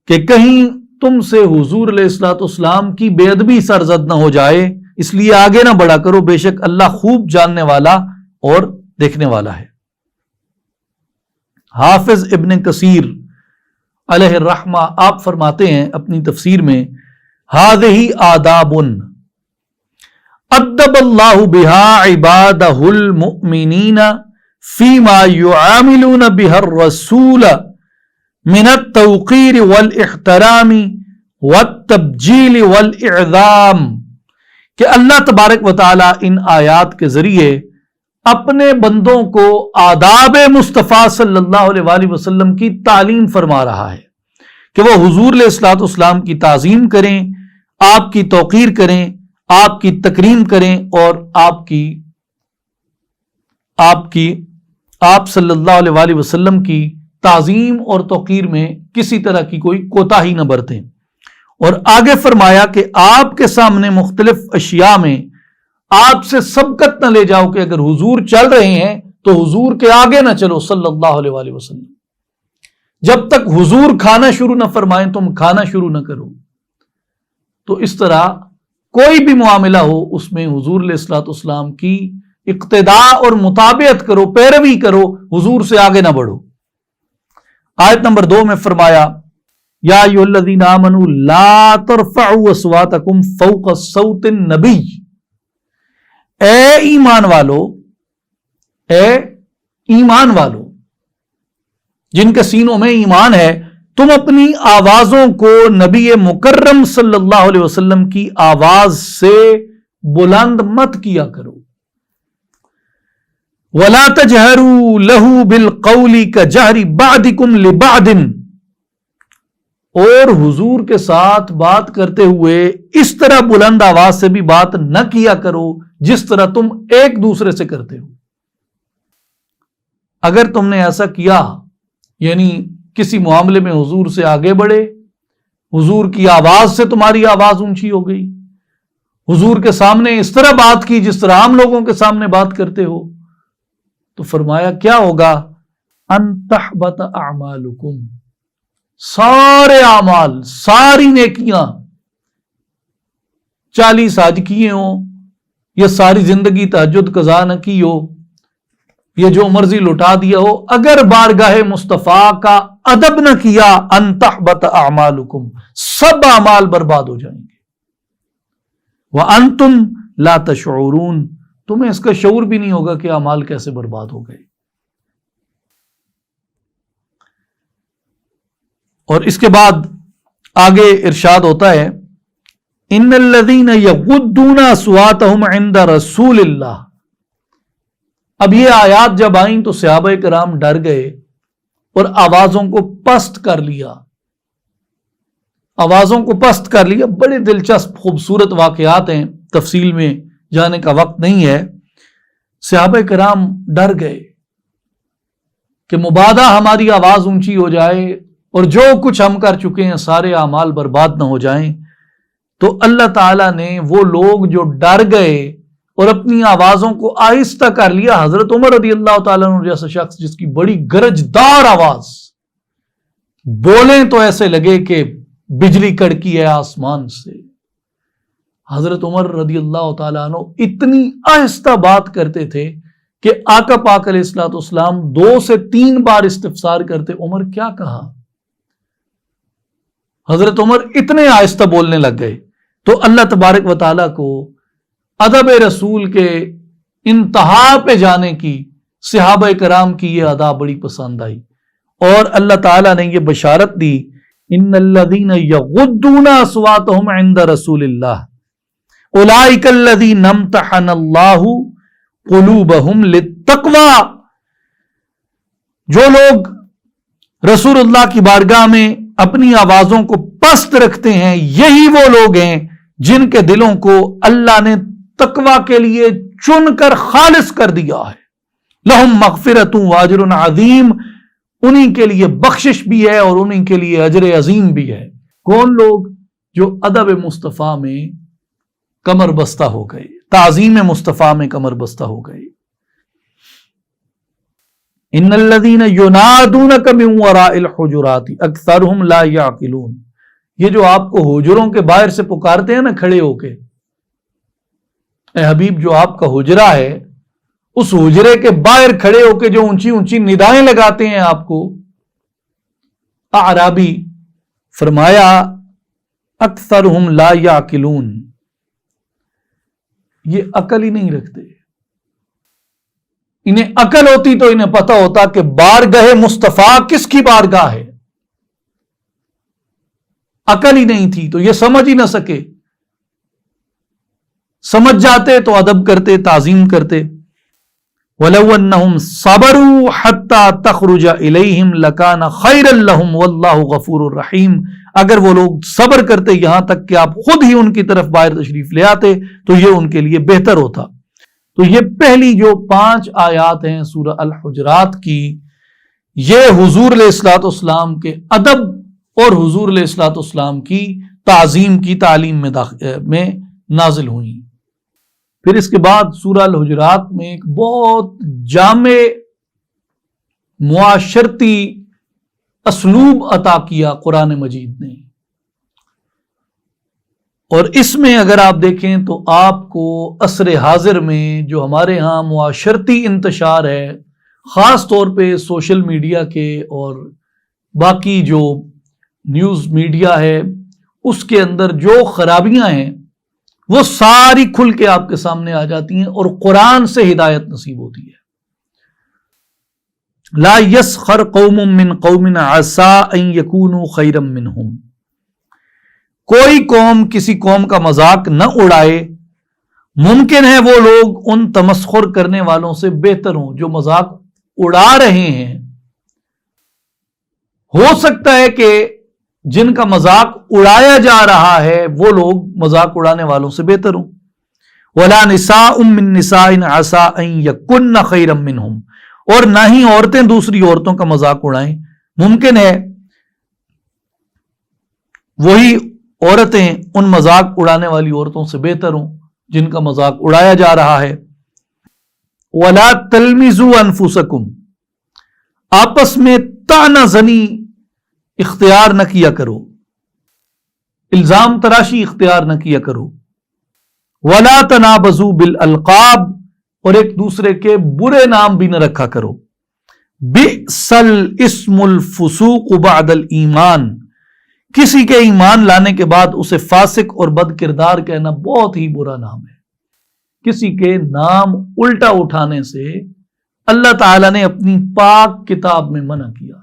کہ کہیں تم سے حضور علیہ الصلوۃ والسلام کی بے ادبی سرزد نہ ہو جائے، اس لیے آگے نہ بڑھا کرو، بے شک اللہ خوب جاننے والا اور دیکھنے والا ہے۔ حافظ ابن کثیر علیہ الرحمہ آپ فرماتے ہیں اپنی تفسیر میں هذه آداب ادب اللہ بها عباده المؤمنین فيما يعاملون بها الرسول من التوقیر والاحترام والتبجیل والاعظام، کہ اللہ تبارک و تعالی ان آیات کے ذریعے اپنے بندوں کو آداب مصطفیٰ صلی اللہ علیہ وآلہ وسلم کی تعلیم فرما رہا ہے کہ وہ حضور علیہ الصلوۃ والسلام کی تعظیم کریں، آپ کی توقیر کریں، آپ کی تکریم کریں، اور آپ صلی اللہ علیہ وآلہ وسلم کی تعظیم اور توقیر میں کسی طرح کی کوئی کوتاہی نہ برتیں۔ اور آگے فرمایا کہ آپ کے سامنے مختلف اشیاء میں آپ سے سبقت نہ لے جاؤ کہ اگر حضور چل رہے ہیں تو حضور کے آگے نہ چلو صلی اللہ علیہ وآلہ وسلم، جب تک حضور کھانا شروع نہ فرمائیں تم کھانا شروع نہ کرو۔ تو اس طرح کوئی بھی معاملہ ہو اس میں حضور علیہ الصلوۃ والسلام کی اقتداء اور مطابعت کرو، پیروی کرو، حضور سے آگے نہ بڑھو۔ آیت نمبر 2 میں فرمایا یا ایھا الذین آمنوا لا ترفعوا اصواتکم فوق صوت النبی، اے ایمان والو جن کے سینوں میں ایمان ہے، تم اپنی آوازوں کو نبی مکرم صلی اللہ علیہ وسلم کی آواز سے بلند مت کیا کرو۔ وَلَا تَجْهَرُوا لَهُ بِالْقَوْلِ كَجَهْرِ بَعْضِكُمْ لِبَعْضٍ، اور حضور کے ساتھ بات کرتے ہوئے اس طرح بلند آواز سے بھی بات نہ کیا کرو جس طرح تم ایک دوسرے سے کرتے ہو۔ اگر تم نے ایسا کیا، یعنی کسی معاملے میں حضور سے آگے بڑھے، حضور کی آواز سے تمہاری آواز اونچی ہو گئی، حضور کے سامنے اس طرح بات کی جس طرح عام لوگوں کے سامنے بات کرتے ہو، تو فرمایا کیا ہوگا؟ ان تحبط اعمالکم، سارے اعمال، ساری نیکیاں، 40 حج کیے ہوں یا ساری زندگی تہجد قضا نہ کی ہو یا جو مرضی لٹا دیا ہو، اگر بارگاہ مصطفیٰ کا ادب نہ کیا، ان تحبط اعمالکم، سب اعمال برباد ہو جائیں گے۔ وانتم لا تشعرون، تمہیں اس کا شعور بھی نہیں ہوگا کہ اعمال کیسے برباد ہو گئے۔ اور اس کے بعد آگے ارشاد ہوتا ہے ان الذین یغضون اصواتهم عند رسول اللہ۔ اب یہ آیات جب آئیں تو صحابہ کرام ڈر گئے اور آوازوں کو پست کر لیا، بڑے دلچسپ خوبصورت واقعات ہیں، تفصیل میں جانے کا وقت نہیں ہے۔ صحابہ کرام ڈر گئے کہ مبادا ہماری آواز اونچی ہو جائے اور جو کچھ ہم کر چکے ہیں سارے اعمال برباد نہ ہو جائیں۔ تو اللہ تعالیٰ نے وہ لوگ جو ڈر گئے اور اپنی آوازوں کو آہستہ کر لیا، حضرت عمر رضی اللہ تعالیٰ عنہ جیسا شخص جس کی بڑی گرجدار آواز، بولیں تو ایسے لگے کہ بجلی کڑکی ہے آسمان سے، حضرت عمر رضی اللہ تعالیٰ عنہ اتنی آہستہ بات کرتے تھے کہ آقا پاک علیہ الصلوۃ والسلام 2 سے 3 بار استفسار کرتے، عمر کیا کہا؟ حضرت عمر اتنے آہستہ بولنے لگ گئے تو اللہ تبارک و تعالیٰ کو ادب رسول کے انتہا پہ جانے کی صحابہ کرام کی یہ ادا بڑی پسند آئی، اور اللہ تعالیٰ نے یہ بشارت دی ان الذین یغضون اصواتهم عند رسول اللہ اولئک الذین امتحن اللہ قلوبہم للتقوی، جو لوگ رسول اللہ کی بارگاہ میں اپنی آوازوں کو پست رکھتے ہیں یہی وہ لوگ ہیں جن کے دلوں کو اللہ نے تقوی کے لیے چن کر خالص کر دیا ہے، لہم مغفرۃ واجر عظیم، انہی کے لیے بخشش بھی ہے اور انہی کے لیے اجر عظیم بھی ہے۔ کون لوگ؟ جو ادب مصطفیٰ میں کمر بستہ ہو گئے، تعظیم مصطفیٰ میں کمر بستہ ہو گئے۔ ان الذین ینادونک من وراء الحجرات اکثرهم لا یعقلون، یہ جو آپ کو حجروں کے باہر سے پکارتے ہیں نا کھڑے ہو کے، اے حبیب جو آپ کا حجرہ ہے اس حجرے کے باہر کھڑے ہو کے جو اونچی اونچی ندائیں لگاتے ہیں آپ کو، اعرابی، فرمایا اکثرهم لا یعقلون، یہ عقل ہی نہیں رکھتے۔ انہیں عقل ہوتی تو انہیں پتہ ہوتا کہ بارگاہ مصطفیٰ کس کی بارگاہ ہے، عقل ہی نہیں تھی تو یہ سمجھ ہی نہ سکے، سمجھ جاتے تو ادب کرتے، تعظیم کرتے۔ وَلَوْ أَنَّهُمْ صَبَرُوا حَتَّى تَخْرُجَ إِلَيْهِمْ لَكَانَ خَيْرًا لَهُمْ وَاللَّهُ غَفُورٌ رَحِيمٌ، اگر وہ لوگ صبر کرتے یہاں تک کہ آپ خود ہی ان کی طرف باہر تشریف لے آتے تو یہ ان کے لیے بہتر ہوتا۔ تو یہ پہلی جو 5 آیات ہیں سورہ الحجرات کی، یہ حضور علیہ الصلوۃ والسلام کے ادب اور حضور علیہ الصلوۃ والسلام کی تعظیم کی تعلیم میں نازل ہوئی۔ پھر اس کے بعد سورہ الحجرات میں ایک بہت جامع معاشرتی اسلوب عطا کیا قرآن مجید نے، اور اس میں اگر آپ دیکھیں تو آپ کو عصر حاضر میں جو ہمارے ہاں معاشرتی انتشار ہے، خاص طور پہ سوشل میڈیا کے اور باقی جو نیوز میڈیا ہے اس کے اندر جو خرابیاں ہیں وہ ساری کھل کے آپ کے سامنے آ جاتی ہیں، اور قرآن سے ہدایت نصیب ہوتی ہے۔ لا یسخر قوم من قوم عسى ان یکونوا خیرا منہم، کوئی قوم کسی قوم کا مذاق نہ اڑائے، ممکن ہے وہ لوگ ان تمسخر کرنے والوں سے بہتر ہوں جو مذاق اڑا رہے ہیں، ہو سکتا ہے کہ جن کا مذاق اڑایا جا رہا ہے وہ لوگ مذاق اڑانے والوں سے بہتر ہوں۔ وَلَا نِسَاءٌ مِّن نِّسَاءٍ عَسَىٰ أَن يَكُنَّ خَيْرًا مِّنْهُمْ، اور نہ ہی عورتیں دوسری عورتوں کا مذاق اڑائیں، ممکن ہے وہی عورتیں ان مذاق اڑانے والی عورتوں سے بہتر ہوں جن کا مذاق اڑایا جا رہا ہے۔ وَلَا تَلْمِزُوا أَنفُسَكُمْ، آپس میں طعنہ زنی اختیار نہ کیا کرو، الزام تراشی اختیار نہ کیا کرو۔ وَلَا تَنَابَزُوا بِالْأَلْقَابِ، اور ایک دوسرے کے برے نام بھی نہ رکھا کرو۔ بِئْسَ الْإِسْمُ الْفُسُوقُ بَعْدَ الْإِيمَانِ، کسی کے ایمان لانے کے بعد اسے فاسق اور بد کردار کہنا بہت ہی برا نام ہے۔ کسی کے نام الٹا اٹھانے سے اللہ تعالیٰ نے اپنی پاک کتاب میں منع کیا،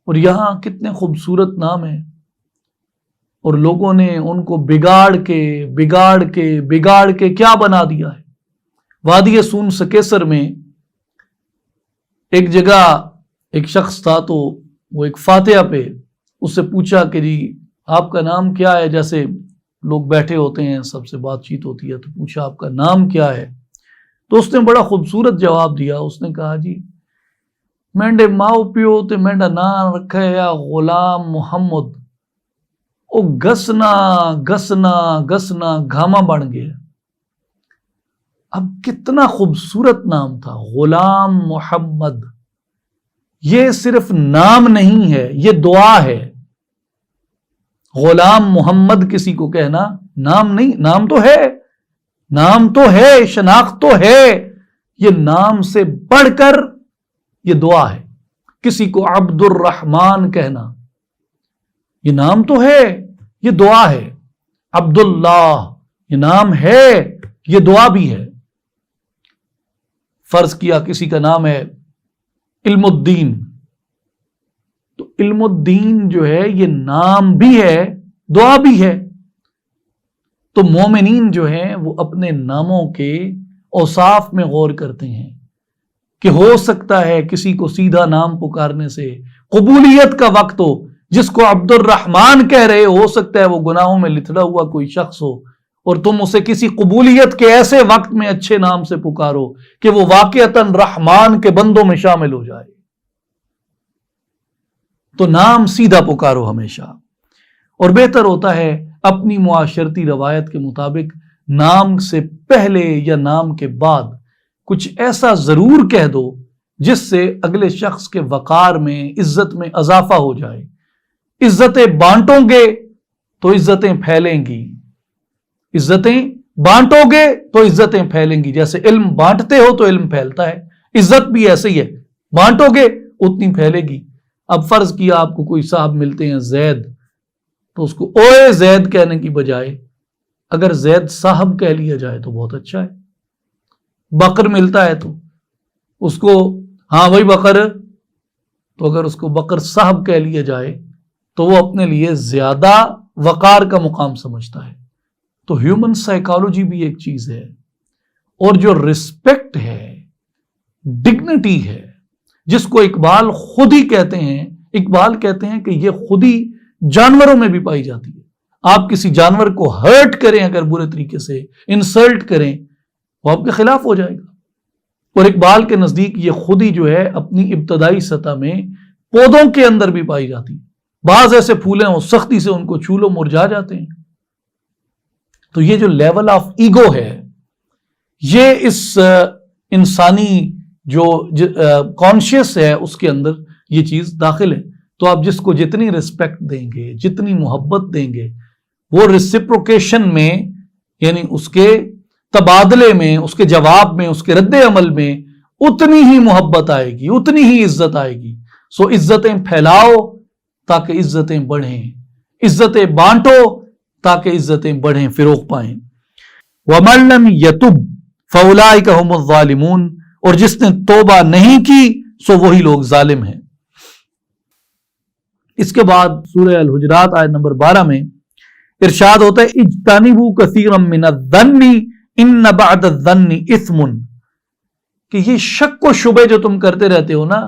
اور یہاں کتنے خوبصورت نام ہیں، اور لوگوں نے ان کو بگاڑ کے کیا بنا دیا ہے۔ وادی سون سکیسر میں ایک جگہ ایک شخص تھا، تو وہ ایک فاتحہ پہ اس سے پوچھا کہ جی آپ کا نام کیا ہے، جیسے لوگ بیٹھے ہوتے ہیں سب سے بات چیت ہوتی ہے، تو پوچھا آپ کا نام کیا ہے، تو اس نے بڑا خوبصورت جواب دیا۔ اس نے کہا جی میںڈے ماؤ پیو تے میںڈا نام رکھا ہے غلام محمد، او گسنا گسنا گسنا گھاما بن گیا۔ اب کتنا خوبصورت نام تھا، غلام محمد۔ یہ صرف نام نہیں ہے، یہ دعا ہے۔ غلام محمد کسی کو کہنا نام نہیں، نام تو ہے، شناخت تو ہے، یہ نام سے بڑھ کر یہ دعا ہے۔ کسی کو عبد الرحمن کہنا، یہ نام تو ہے، یہ دعا ہے۔ عبداللہ یہ نام ہے، یہ دعا بھی ہے. فرض کیا کسی کا نام ہے علم الدین، تو علم الدین جو ہے یہ نام بھی ہے، دعا بھی ہے. تو مومنین جو ہیں وہ اپنے ناموں کے اوصاف میں غور کرتے ہیں کہ ہو سکتا ہے کسی کو سیدھا نام پکارنے سے قبولیت کا وقت ہو. جس کو عبد الرحمن کہہ رہے ہو سکتا ہے وہ گناہوں میں لتڑا ہوا کوئی شخص ہو، اور تم اسے کسی قبولیت کے ایسے وقت میں اچھے نام سے پکارو کہ وہ واقعتاً رحمان کے بندوں میں شامل ہو جائے. تو نام سیدھا پکارو ہمیشہ. اور بہتر ہوتا ہے اپنی معاشرتی روایت کے مطابق نام سے پہلے یا نام کے بعد کچھ ایسا ضرور کہہ دو جس سے اگلے شخص کے وقار میں، عزت میں اضافہ ہو جائے. عزتیں بانٹو گے تو عزتیں پھیلیں گی، عزتیں بانٹو گے تو عزتیں پھیلیں گی. جیسے علم بانٹتے ہو تو علم پھیلتا ہے، عزت بھی ایسے ہی ہے، بانٹو گے اتنی پھیلے گی. اب فرض کیا آپ کو کوئی صاحب ملتے ہیں زید، تو اس کو اوے زید کہنے کی بجائے اگر زید صاحب کہہ لیا جائے تو بہت اچھا ہے. بکر ملتا ہے تو اس کو ہاں بھائی بکر، تو اگر اس کو بکر صاحب کہہ لیا جائے تو وہ اپنے لیے زیادہ وقار کا مقام سمجھتا ہے. تو ہیومن سائیکالوجی بھی ایک چیز ہے، اور جو رسپیکٹ ہے، ڈگنیٹی ہے، جس کو اقبال خود ہی کہتے ہیں. اقبال کہتے ہیں کہ یہ خود ہی جانوروں میں بھی پائی جاتی ہے. آپ کسی جانور کو ہرٹ کریں، اگر برے طریقے سے انسلٹ کریں، وہ آپ کے خلاف ہو جائے گا. اور اقبال کے نزدیک یہ خود ہی جو ہے اپنی ابتدائی سطح میں پودوں کے اندر بھی پائی جاتی ہے. بعض ایسے پھول ہیں وہ سختی سے ان کو چھو لو مرجھا جاتے ہیں. تو یہ جو لیول آف ایگو ہے، یہ اس انسانی جو کانشیس ہے اس کے اندر یہ چیز داخل ہے. تو آپ جس کو جتنی رسپیکٹ دیں گے، جتنی محبت دیں گے، وہ ریسپروکیشن میں، یعنی اس کے تبادلے میں، اس کے جواب میں، اس کے رد عمل میں اتنی ہی محبت آئے گی، اتنی ہی عزت آئے گی. سو عزتیں پھیلاؤ تاکہ عزتیں بڑھیں، عزتیں بانٹو تاکہ عزتیں بڑھیں، فروغ پائیں. وَمَن لَّمْ يَتُبْ فَأُولَٰئِكَ هُمُ الظَّالِمُونَ، اور جس نے توبہ نہیں کی سو وہی لوگ ظالم ہیں. اس کے بعد سورہ الحجرات آیت نمبر 12 میں ارشاد ہوتا ہے اجتنبوا کثیرا من الظن ان بعد الظن اثم، کہ یہ شک و شبے جو تم کرتے رہتے ہو نا،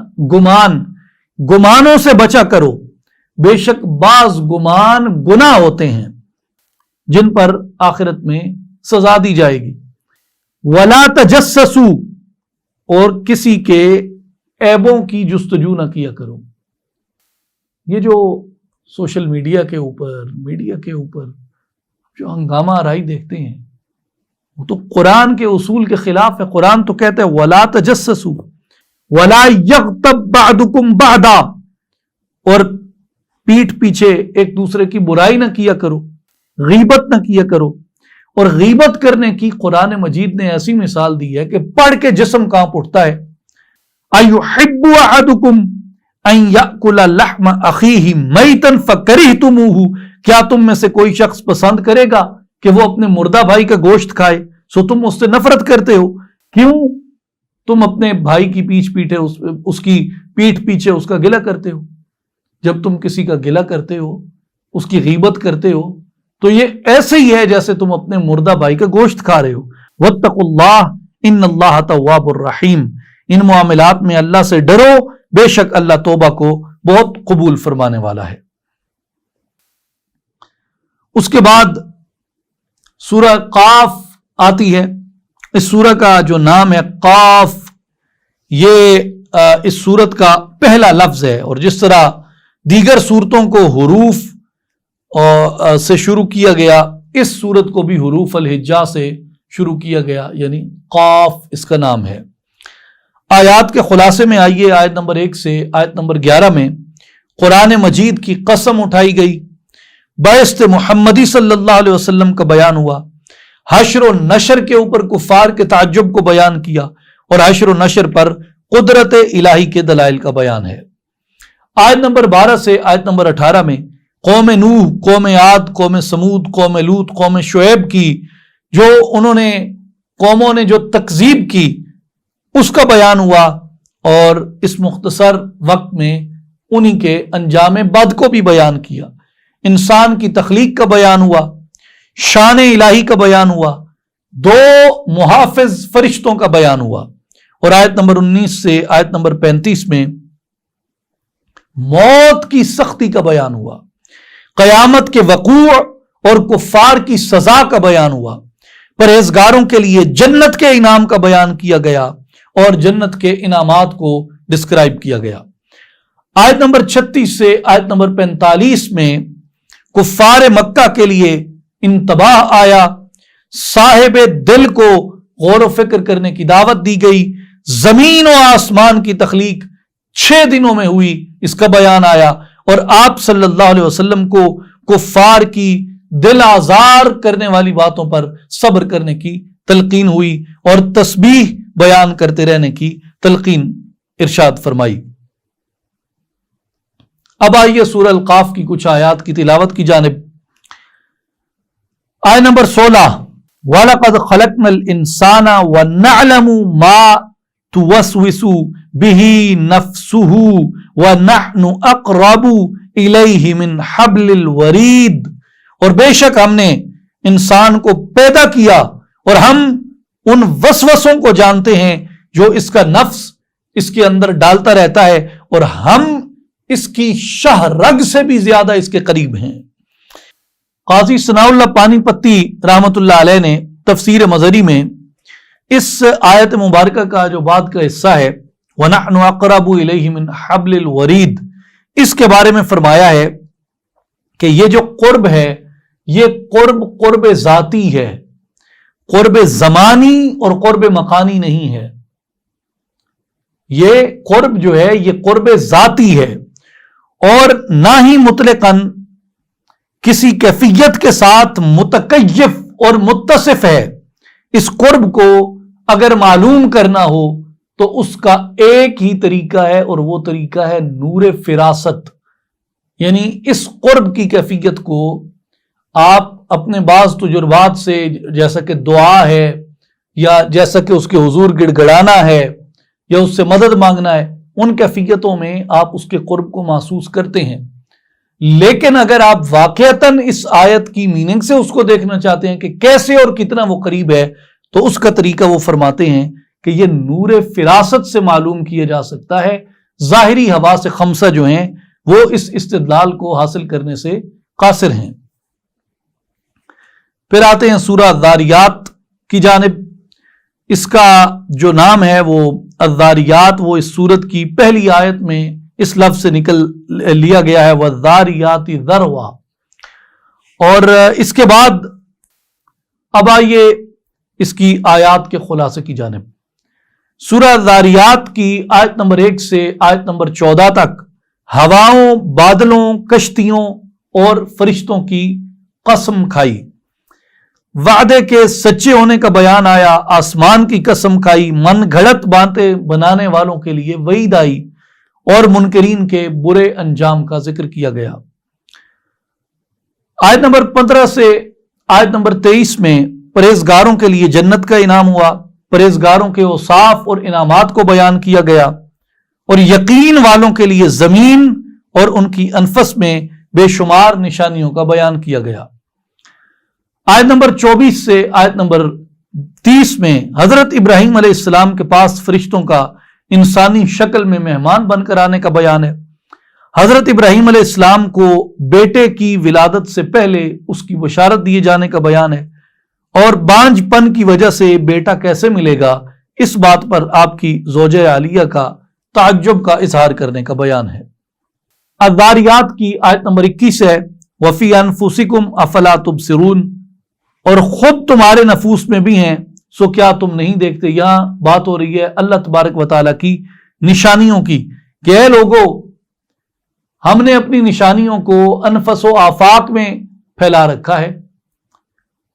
گمانوں سے بچا کرو، بے شک بعض گمان گناہ ہوتے ہیں جن پر آخرت میں سزا دی جائے گی. ولا تجسسوا، اور کسی کے عیبوں کی جستجو نہ کیا کرو. یہ جو سوشل میڈیا کے اوپر جو ہنگامہ آرائی دیکھتے ہیں وہ تو قرآن کے اصول کے خلاف ہے. قرآن تو کہتا ہے ولا تجسسوا ولا یغتب بعضکم بعضا، اور پیٹھ پیچھے ایک دوسرے کی برائی نہ کیا کرو، غیبت نہ کیا کرو. اور غیبت کرنے کی قرآن مجید نے ایسی مثال دی ہے کہ پڑھ کے جسم کانپ اٹھتا ہے. ایحب احدکم ان یأکل لحم اخیہ میتا فکرہتموہ، کیا تم میں سے کوئی شخص پسند کرے گا کہ وہ اپنے مردہ بھائی کا گوشت کھائے سو تم اس سے نفرت کرتے ہو. کیوں؟ تم اپنے بھائی کی اس کی پیٹھ پیچھے اس کا گلہ کرتے ہو. جب تم کسی کا گلہ کرتے ہو، اس کی غیبت کرتے ہو، تو یہ ایسے ہی ہے جیسے تم اپنے مردہ بھائی کا گوشت کھا رہے ہو. واتقوا اللہ ان اللہ تواب الرحیم، ان معاملات میں اللہ سے ڈرو، بے شک اللہ توبہ کو بہت قبول فرمانے والا ہے. اس کے بعد سورہ قاف آتی ہے. اس سورہ کا جو نام ہے قاف، یہ اس سورت کا پہلا لفظ ہے، اور جس طرح دیگر سورتوں کو حروف سے شروع کیا گیا، اس سورت کو بھی حروف الہجا سے شروع کیا گیا، یعنی قاف اس کا نام ہے. آیات کے خلاصے میں آئیے، آیت نمبر 1 سے آیت نمبر 11 میں قرآن مجید کی قسم اٹھائی گئی، بعثت محمدی صلی اللہ علیہ وسلم کا بیان ہوا، حشر و نشر کے اوپر کفار کے تعجب کو بیان کیا، اور حشر و نشر پر قدرت الہی کے دلائل کا بیان ہے. آیت نمبر 12 سے آیت نمبر 18 میں قوم نوح، قوم عاد، قوم سمود، قوم لوط، قوم شعیب کی جو انہوں نے قوموں نے جو تکذیب کی اس کا بیان ہوا، اور اس مختصر وقت میں انہی کے انجام بد کو بھی بیان کیا۔ انسان کی تخلیق کا بیان ہوا، شان الہی کا بیان ہوا، دو محافظ فرشتوں کا بیان ہوا، اور آیت نمبر 19 سے آیت نمبر 35 میں موت کی سختی کا بیان ہوا، قیامت کے وقوع اور کفار کی سزا کا بیان ہوا، پرہیزگاروں کے لیے جنت کے انعام کا بیان کیا گیا اور جنت کے انعامات کو ڈسکرائب کیا گیا۔ آیت نمبر 36 سے آیت نمبر 45 میں کفار مکہ کے لیے انتباہ آیا، صاحب دل کو غور و فکر کرنے کی دعوت دی گئی، زمین و آسمان کی تخلیق 6 دنوں میں ہوئی اس کا بیان آیا، اور آپ صلی اللہ علیہ وسلم کو کفار کی دل آزار کرنے والی باتوں پر صبر کرنے کی تلقین ہوئی اور تسبیح بیان کرتے رہنے کی تلقین ارشاد فرمائی۔ اب آئیے سورہ القاف کی کچھ آیات کی تلاوت کی جانب۔ آیت نمبر 16، وَلَقَدْ خَلَقْنَا الْإِنسَانَ وَنَعْلَمُ مَا تُوَسْوِسُ بِهِ نَفْسُهُ وَنَحْنُ أَقْرَبُ إِلَيْهِ مِنْ حَبْلِ الْوَرِيدِ، اور بے شک ہم نے انسان کو پیدا کیا اور ہم ان وسوسوں کو جانتے ہیں جو اس کا نفس اس کے اندر ڈالتا رہتا ہے، اور ہم اس کی شہ رگ سے بھی زیادہ اس کے قریب ہیں۔ قاضی ثناء اللہ پانی پتی رحمت اللہ علیہ نے تفسیر مظہری میں اس آیت مبارکہ کا جو بعد کا حصہ ہے وَنَحْنُ أَقْرَبُ إِلَيْهِ مِنْ حَبْلِ الْوَرِيدِ، اس کے بارے میں فرمایا ہے کہ یہ جو قرب ہے یہ قرب ذاتی ہے، قرب زمانی اور قرب مکانی نہیں ہے۔ یہ قرب جو ہے یہ قرب ذاتی ہے اور نہ ہی مطلقاً کسی کیفیت کے ساتھ متکیف اور متصف ہے۔ اس قرب کو اگر معلوم کرنا ہو تو اس کا ایک ہی طریقہ ہے، اور وہ طریقہ ہے نور فراست۔ یعنی اس قرب کی کیفیت کو آپ اپنے بعض تجربات سے، جیسا کہ دعا ہے یا جیسا کہ اس کے حضور گڑ گڑانا ہے یا اس سے مدد مانگنا ہے، ان کیفیتوں میں آپ اس کے قرب کو محسوس کرتے ہیں۔ لیکن اگر آپ واقعتاً اس آیت کی میننگ سے اس کو دیکھنا چاہتے ہیں کہ کیسے اور کتنا وہ قریب ہے، تو اس کا طریقہ وہ فرماتے ہیں کہ یہ نور فراست سے معلوم کیا جا سکتا ہے۔ ظاہری حواس خمسہ جو ہیں وہ اس استدلال کو حاصل کرنے سے قاصر ہیں۔ پھر آتے ہیں سورہ الذاریات کی جانب۔ اس کا جو نام ہے وہ الذاریات، وہ اس سورت کی پہلی آیت میں اس لفظ سے نکل لیا گیا ہے، وَالذَّارِيَاتِ ذَرْوًا۔ اور اس کے بعد اب آئیے اس کی آیات کے خلاصے کی جانب۔ سورہ الذاریات کی آیت نمبر 1 سے آیت نمبر 14 تک ہواؤں، بادلوں، کشتیوں اور فرشتوں کی قسم کھائی، وعدے کے سچے ہونے کا بیان آیا، آسمان کی قسم کھائی، من گھڑت باتیں بنانے والوں کے لیے وعید آئی، اور منکرین کے برے انجام کا ذکر کیا گیا۔ آیت نمبر 15 سے آیت نمبر 23 میں پرہیزگاروں کے لیے جنت کا انعام ہوا، پرہیزگاروں کے اوصاف اور انعامات کو بیان کیا گیا، اور یقین والوں کے لیے زمین اور ان کی انفس میں بے شمار نشانیوں کا بیان کیا گیا۔ آیت نمبر 24 سے آیت نمبر 30 میں حضرت ابراہیم علیہ السلام کے پاس فرشتوں کا انسانی شکل میں مہمان بن کر آنے کا بیان ہے۔ حضرت ابراہیم علیہ السلام کو بیٹے کی ولادت سے پہلے اس کی بشارت دیے جانے کا بیان ہے، اور بانجھ پن کی وجہ سے بیٹا کیسے ملے گا اس بات پر آپ کی زوجہ عالیہ کا تعجب کا اظہار کرنے کا بیان ہے۔ الذاریات کی آیت نمبر 21 ہے، وَفِي أَنفُسِكُمْ أَفَلَا تُبْصِرُونَ، اور خود تمہارے نفوس میں بھی ہیں سو کیا تم نہیں دیکھتے۔ یہاں بات ہو رہی ہے اللہ تبارک و تعالیٰ کی نشانیوں کی کہ اے لوگو، ہم نے اپنی نشانیوں کو انفس و آفاق میں پھیلا رکھا ہے،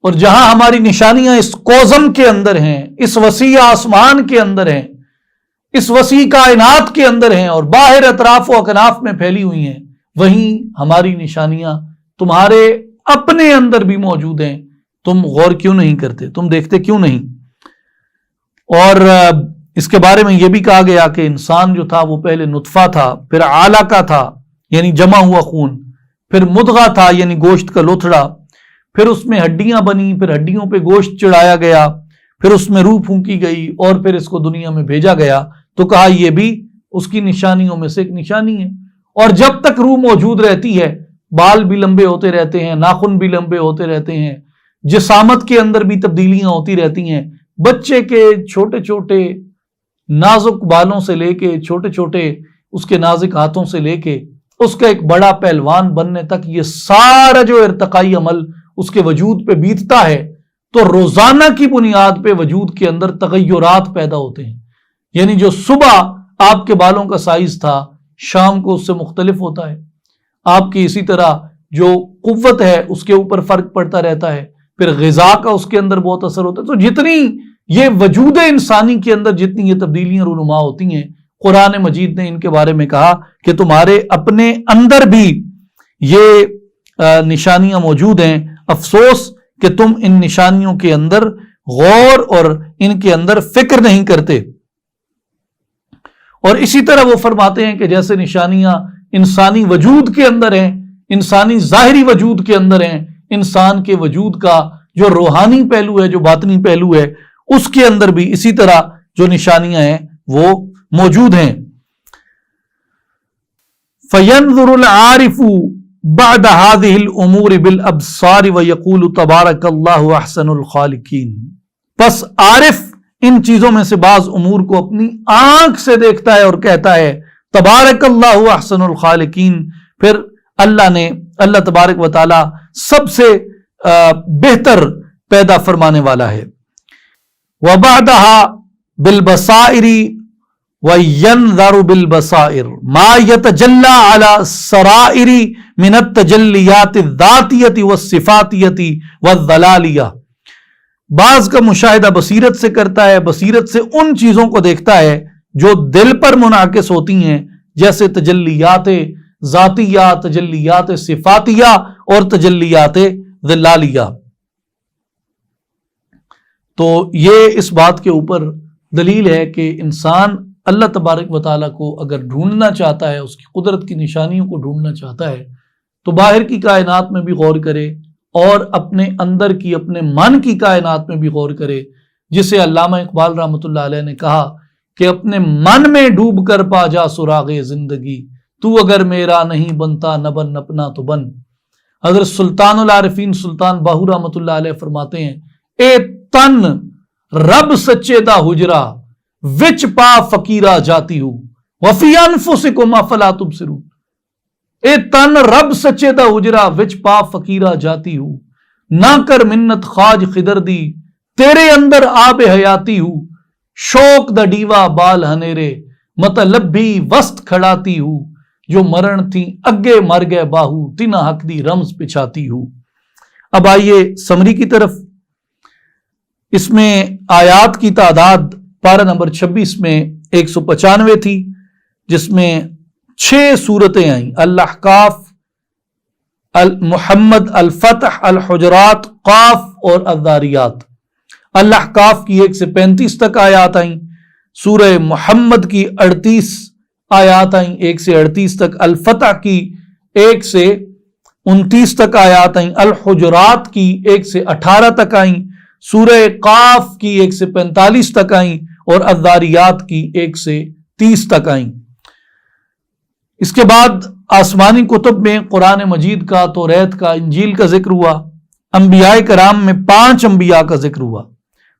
اور جہاں ہماری نشانیاں اس کوزم کے اندر ہیں، اس وسیع آسمان کے اندر ہیں، اس وسیع کائنات کے اندر ہیں، اور باہر اطراف و اکناف میں پھیلی ہوئی ہیں، وہیں ہماری نشانیاں تمہارے اپنے اندر بھی موجود ہیں، تم غور کیوں نہیں کرتے، تم دیکھتے کیوں نہیں؟ اور اس کے بارے میں یہ بھی کہا گیا کہ انسان جو تھا وہ پہلے نطفہ تھا، پھر علقہ تھا یعنی جمع ہوا خون، پھر مدغہ تھا یعنی گوشت کا لوتھڑا، پھر اس میں ہڈیاں بنی، پھر ہڈیوں پہ گوشت چڑھایا گیا، پھر اس میں روح پھونکی گئی، اور پھر اس کو دنیا میں بھیجا گیا۔ تو کہا یہ بھی اس کی نشانیوں میں سے ایک نشانی ہے۔ اور جب تک روح موجود رہتی ہے بال بھی لمبے ہوتے رہتے ہیں، ناخن بھی لمبے ہوتے رہتے ہیں، جسامت کے اندر بھی تبدیلیاں ہوتی رہتی ہیں۔ بچے کے چھوٹے چھوٹے نازک بالوں سے لے کے چھوٹے چھوٹے اس کے نازک ہاتھوں سے لے کے اس کا ایک بڑا پہلوان بننے تک یہ سارا جو ارتقائی عمل اس کے وجود پہ بیتتا ہے، تو روزانہ کی بنیاد پہ وجود کے اندر تغیرات پیدا ہوتے ہیں۔ یعنی جو صبح آپ کے بالوں کا سائز تھا شام کو اس سے مختلف ہوتا ہے۔ آپ کی اسی طرح جو قوت ہے اس کے اوپر فرق پڑتا رہتا ہے، پھر غذا کا اس کے اندر بہت اثر ہوتا ہے۔ تو جتنی یہ وجود انسانی کے اندر جتنی یہ تبدیلیاں رونما ہوتی ہیں، قرآن مجید نے ان کے بارے میں کہا کہ تمہارے اپنے اندر بھی یہ نشانیاں موجود ہیں، افسوس کہ تم ان نشانیوں کے اندر غور اور ان کے اندر فکر نہیں کرتے۔ اور اسی طرح وہ فرماتے ہیں کہ جیسے نشانیاں انسانی وجود کے اندر ہیں، انسانی ظاہری وجود کے اندر ہیں، انسان کے وجود کا جو روحانی پہلو ہے، جو باطنی پہلو ہے، اس کے اندر بھی اسی طرح جو نشانیاں ہیں وہ موجود ہیں۔ فَيَنْظُرُ الْعَارِفُ بَعْدَ هَذِهِ الْأُمُورِ بِالْأَبْصَارِ وَيَقُولُ تَبَارَكَ اللَّهُ أَحْسَنُ الْخَالِقِينَ، پس عارف ان چیزوں میں سے بعض امور کو اپنی آنکھ سے دیکھتا ہے اور کہتا ہے تبارک اللہ احسن الخالقین، پھر اللہ تبارک و تعالی سب سے بہتر پیدا فرمانے والا ہے۔ وَبَعْدَهَا بِالْبَصَائِرِ وَيَنْظَرُ بِالْبَصَائِرِ مَا يَتَجَلَّى عَلَى السَّرَائِرِ مِنَ التَّجَلِّيَاتِ الذَّاتِيَّةِ وَالصِّفَاتِيَّةِ وَالظَّلَالِيَّةِ، بعض کا مشاہدہ بصیرت سے کرتا ہے، بصیرت سے ان چیزوں کو دیکھتا ہے جو دل پر منعکس ہوتی ہیں، جیسے تجلیات ذاتیہ، تجلیات صفاتیہ اور تجلیات ظلالیہ۔ تو یہ اس بات کے اوپر دلیل ہے کہ انسان اللہ تبارک و تعالیٰ کو اگر ڈھونڈنا چاہتا ہے، اس کی قدرت کی نشانیوں کو ڈھونڈنا چاہتا ہے، تو باہر کی کائنات میں بھی غور کرے اور اپنے اندر کی، اپنے من کی کائنات میں بھی غور کرے، جسے علامہ اقبال رحمۃ اللہ علیہ نے کہا کہ اپنے من میں ڈوب کر پا جا سراغ زندگی، تو اگر میرا نہیں بنتا نہ بن اپنا تو بن۔ حضرت سلطان العارفین سلطان باہو رحمۃ اللہ علیہ فرماتے ہیں، اے تن رب سچے دا حجرا وچ پا فقیرہ جاتی ہوں وفی انفسکم افلا تبصرون، اے تن رب سچے دا حجرا وچ پا فقیرہ جاتی ہوں، نہ کر منت خواج خدر دی تیرے اندر آب حیاتی ہوں، شوق دا ڈیوا بال ہنیرے مطلب بھی وسط کھڑاتی ہوں، جو مرن تھی اگے مر گئے باہو تینا حق دی رمز پچھاتی ہوں۔ اب آئیے سمری کی طرف۔ اس میں آیات کی تعداد پارہ نمبر 26 میں 195 تھی، جس میں 6 سورتیں آئیں: الاحقاف، محمد، الفتح، الحجرات، قاف اور الذاریات۔ الاحقاف کی 1 سے 35 تک آیات آئیں، سورہ محمد کی 38 آیات آئیں 1 سے 38 تک، الفتح کی 1 سے 29 تک آیات آئیں، الحجرات کی 1 سے 18 تک آئیں، سورہ قاف کی 1 سے 45 تک آئیں، اور الذاریات کی 1 سے 30 تک آئیں۔ اس کے بعد آسمانی کتب میں قرآن مجید کا، توریت کا، انجیل کا ذکر ہوا۔ انبیاء کرام میں 5 انبیاء کا ذکر ہوا: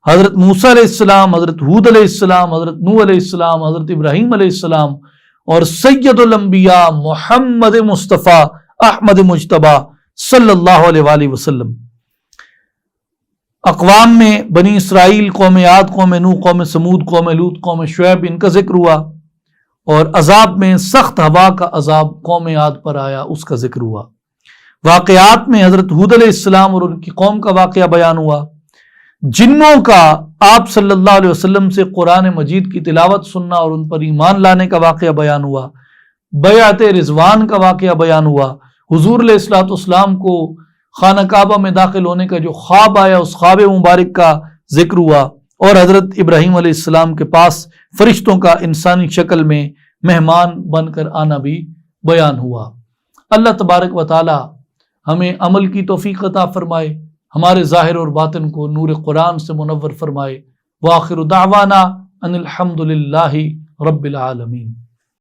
حضرت موسیٰ علیہ السلام، حضرت ہود علیہ السلام، حضرت نوح علیہ السلام، حضرت ابراہیم علیہ السلام، اور سید الانبیاء محمد مصطفیٰ احمد مجتبیٰ صلی اللہ علیہ وآلہ وسلم۔ اقوام میں بنی اسرائیل، قوم عاد، قوم نوح، قوم سمود، قوم لوط، قوم شعیب، ان کا ذکر ہوا، اور عذاب میں سخت ہوا کا عذاب قوم عاد پر آیا، اس کا ذکر ہوا۔ واقعات میں حضرت ہود علیہ السلام اور ان کی قوم کا واقعہ بیان ہوا۔ جنوں کا آپ صلی اللہ علیہ وسلم سے قرآن مجید کی تلاوت سننا اور ان پر ایمان لانے کا واقعہ بیان ہوا۔ بیعت رضوان کا واقعہ بیان ہوا، حضور علیہ الصلوۃ والسلام کو خانہ کعبہ میں داخل ہونے کا جو خواب آیا اس خواب مبارک کا ذکر ہوا، اور حضرت ابراہیم علیہ السلام کے پاس فرشتوں کا انسانی شکل میں مہمان بن کر آنا بھی بیان ہوا۔ اللہ تبارک و تعالی ہمیں عمل کی توفیق عطا فرمائے، ہمارے ظاہر اور باطن کو نور قرآن سے منور فرمائے۔ وآخر دعوانا ان الحمد للہ رب العالمین۔